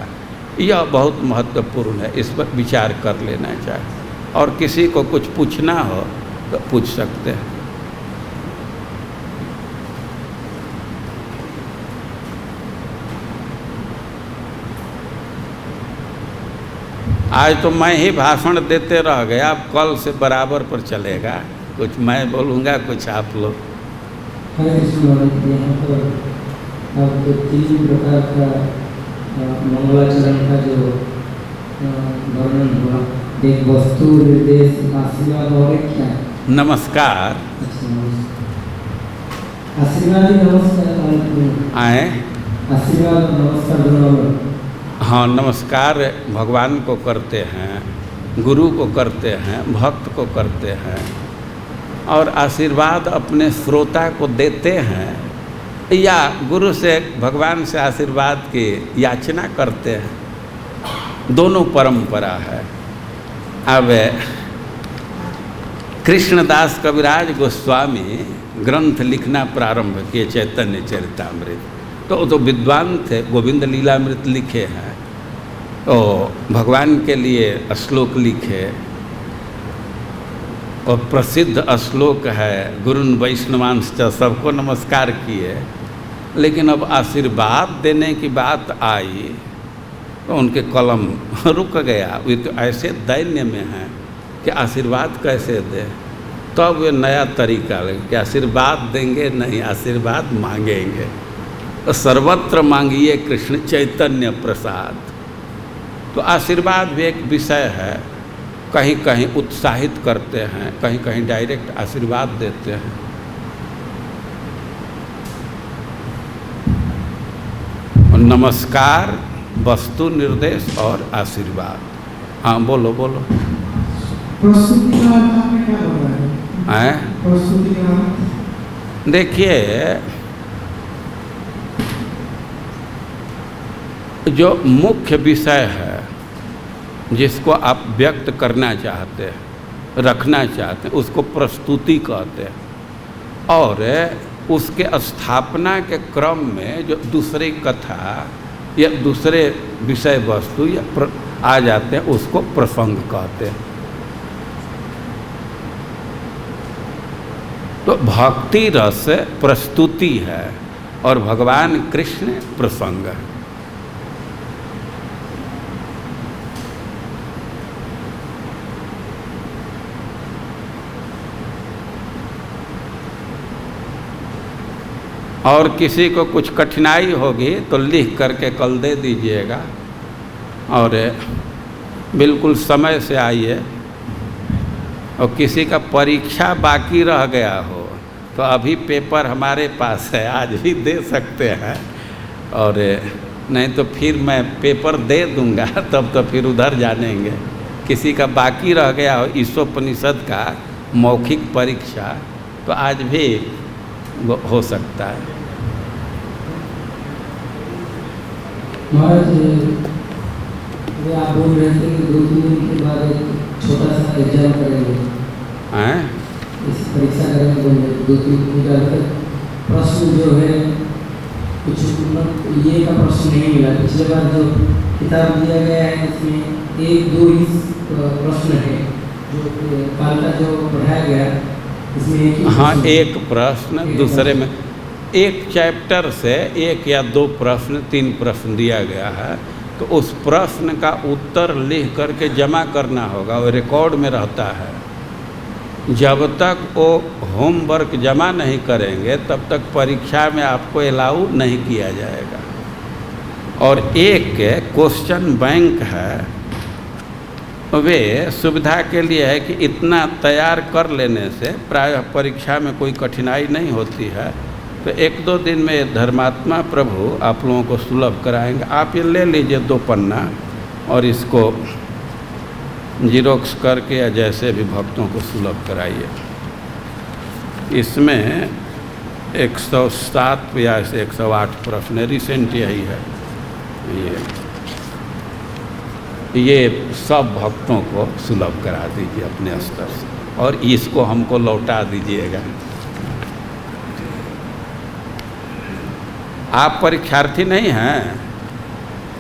यह बहुत महत्वपूर्ण है, इस पर विचार कर लेना चाहिए। और किसी को कुछ पूछना हो तो पूछ सकते हैं। आज तो मैं ही भाषण देते रह गया, अब कल से बराबर पर चलेगा, कुछ मैं बोलूँगा, कुछ आप लोग। हरे कृष्ण। यहाँ पर अब तो 3 प्रकार का मंगलाचरण का जो वर्णन हुआ, एक वस्तु, निर्देश, आशीर्वाद और एक क्या? नमस्कार। आशीर्वाद ही नमस्कार आए। आशीर्वाद नमस्कार दोनों। हाँ, नमस्कार भगवान को करते हैं, गुरु को करते हैं, भक्त को करते हैं, और आशीर्वाद अपने श्रोता को देते हैं, या गुरु से भगवान से आशीर्वाद की याचना करते हैं। दोनों परंपरा है। अब कृष्णदास कविराज गोस्वामी ग्रंथ लिखना प्रारंभ किए, चैतन्य चरितामृत। तो विद्वान थे, गोविंद लीलामृत लिखे हैं, तो भगवान के लिए श्लोक लिखे, और प्रसिद्ध श्लोक है गुरुन् वैष्णवांश्च, सबको नमस्कार किए। लेकिन अब आशीर्वाद देने की बात आई तो उनके कलम रुक गया। वे तो ऐसे दैन्य में हैं कि आशीर्वाद कैसे दे। तब वे नया तरीका लगे कि आशीर्वाद देंगे नहीं, आशीर्वाद मांगेंगे। तो सर्वत्र मांगिए कृष्ण चैतन्य प्रसाद। तो आशीर्वाद भी एक विषय है, कहीं कहीं उत्साहित करते हैं, कहीं कहीं डायरेक्ट आशीर्वाद देते हैं। और नमस्कार, वस्तु निर्देश और आशीर्वाद। हाँ, बोलो बोलो। प्रस्तुति का आपने क्या बताया? प्रस्तुति का देखिए, जो मुख्य विषय है जिसको आप व्यक्त करना चाहते हैं, रखना चाहते हैं, उसको प्रस्तुति कहते हैं। और उसके स्थापना के क्रम में जो दूसरी कथा या दूसरे विषय वस्तु या आ जाते हैं, उसको प्रसंग कहते हैं। तो भक्ति रस प्रस्तुति है और भगवान कृष्ण प्रसंग है। और किसी को कुछ कठिनाई होगी तो लिख करके कल दे दीजिएगा, और बिल्कुल समय से आइए। और किसी का परीक्षा बाकी रह गया हो तो अभी पेपर हमारे पास है, आज भी दे सकते हैं। और नहीं तो फिर मैं पेपर दे दूंगा, तब तो फिर उधर जानेंगे। किसी का बाकी रह गया हो ईशोपनिषद का मौखिक परीक्षा, तो आज भी हो सकता है। महाराज, आप बोल रहे थे कि 2-3 दिन के बाद एक छोटा सा एग्जाम करेंगे, इस परीक्षा करेंगे, 2-3 दिन के बाद प्रश्न जो है कुछ ये का प्रश्न नहीं मिला। पिछले बार जो किताब दिया गया है इसमें 1-2 ही प्रश्न है, जो काल का जो पढ़ाया गया इसमें। हाँ, एक प्रश्न दूसरे में एक चैप्टर से 1 या 2 प्रश्न 3 प्रश्न दिया गया है, तो उस प्रश्न का उत्तर लिख करके जमा करना होगा, वो रिकॉर्ड में रहता है। जब तक वो होमवर्क जमा नहीं करेंगे तब तक परीक्षा में आपको अलाउ नहीं किया जाएगा। और एक क्वेश्चन बैंक है, वे सुविधा के लिए है कि इतना तैयार कर लेने से प्रायः परीक्षा में कोई कठिनाई नहीं होती है। तो 1-2 दिन में धर्मात्मा प्रभु आप लोगों को सुलभ कराएंगे। आप ये ले लीजिए 2 पन्ना और इसको जीरोक्स करके या जैसे भी भक्तों को सुलभ कराइए। इसमें 107 या 108 प्रश्न, रिसेंट यही है। ये सब भक्तों को सुलभ करा दीजिए अपने स्तर से, और इसको हमको लौटा दीजिएगा। आप परीक्षार्थी नहीं हैं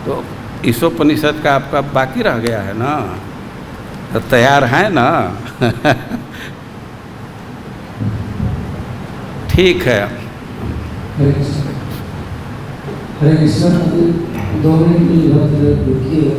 तो ईशोपनिषद का आपका बाकी रह गया है ना, तो तैयार हैं ना? ठीक है। हरे कृष्ण। 2 मिनट की रुकिए।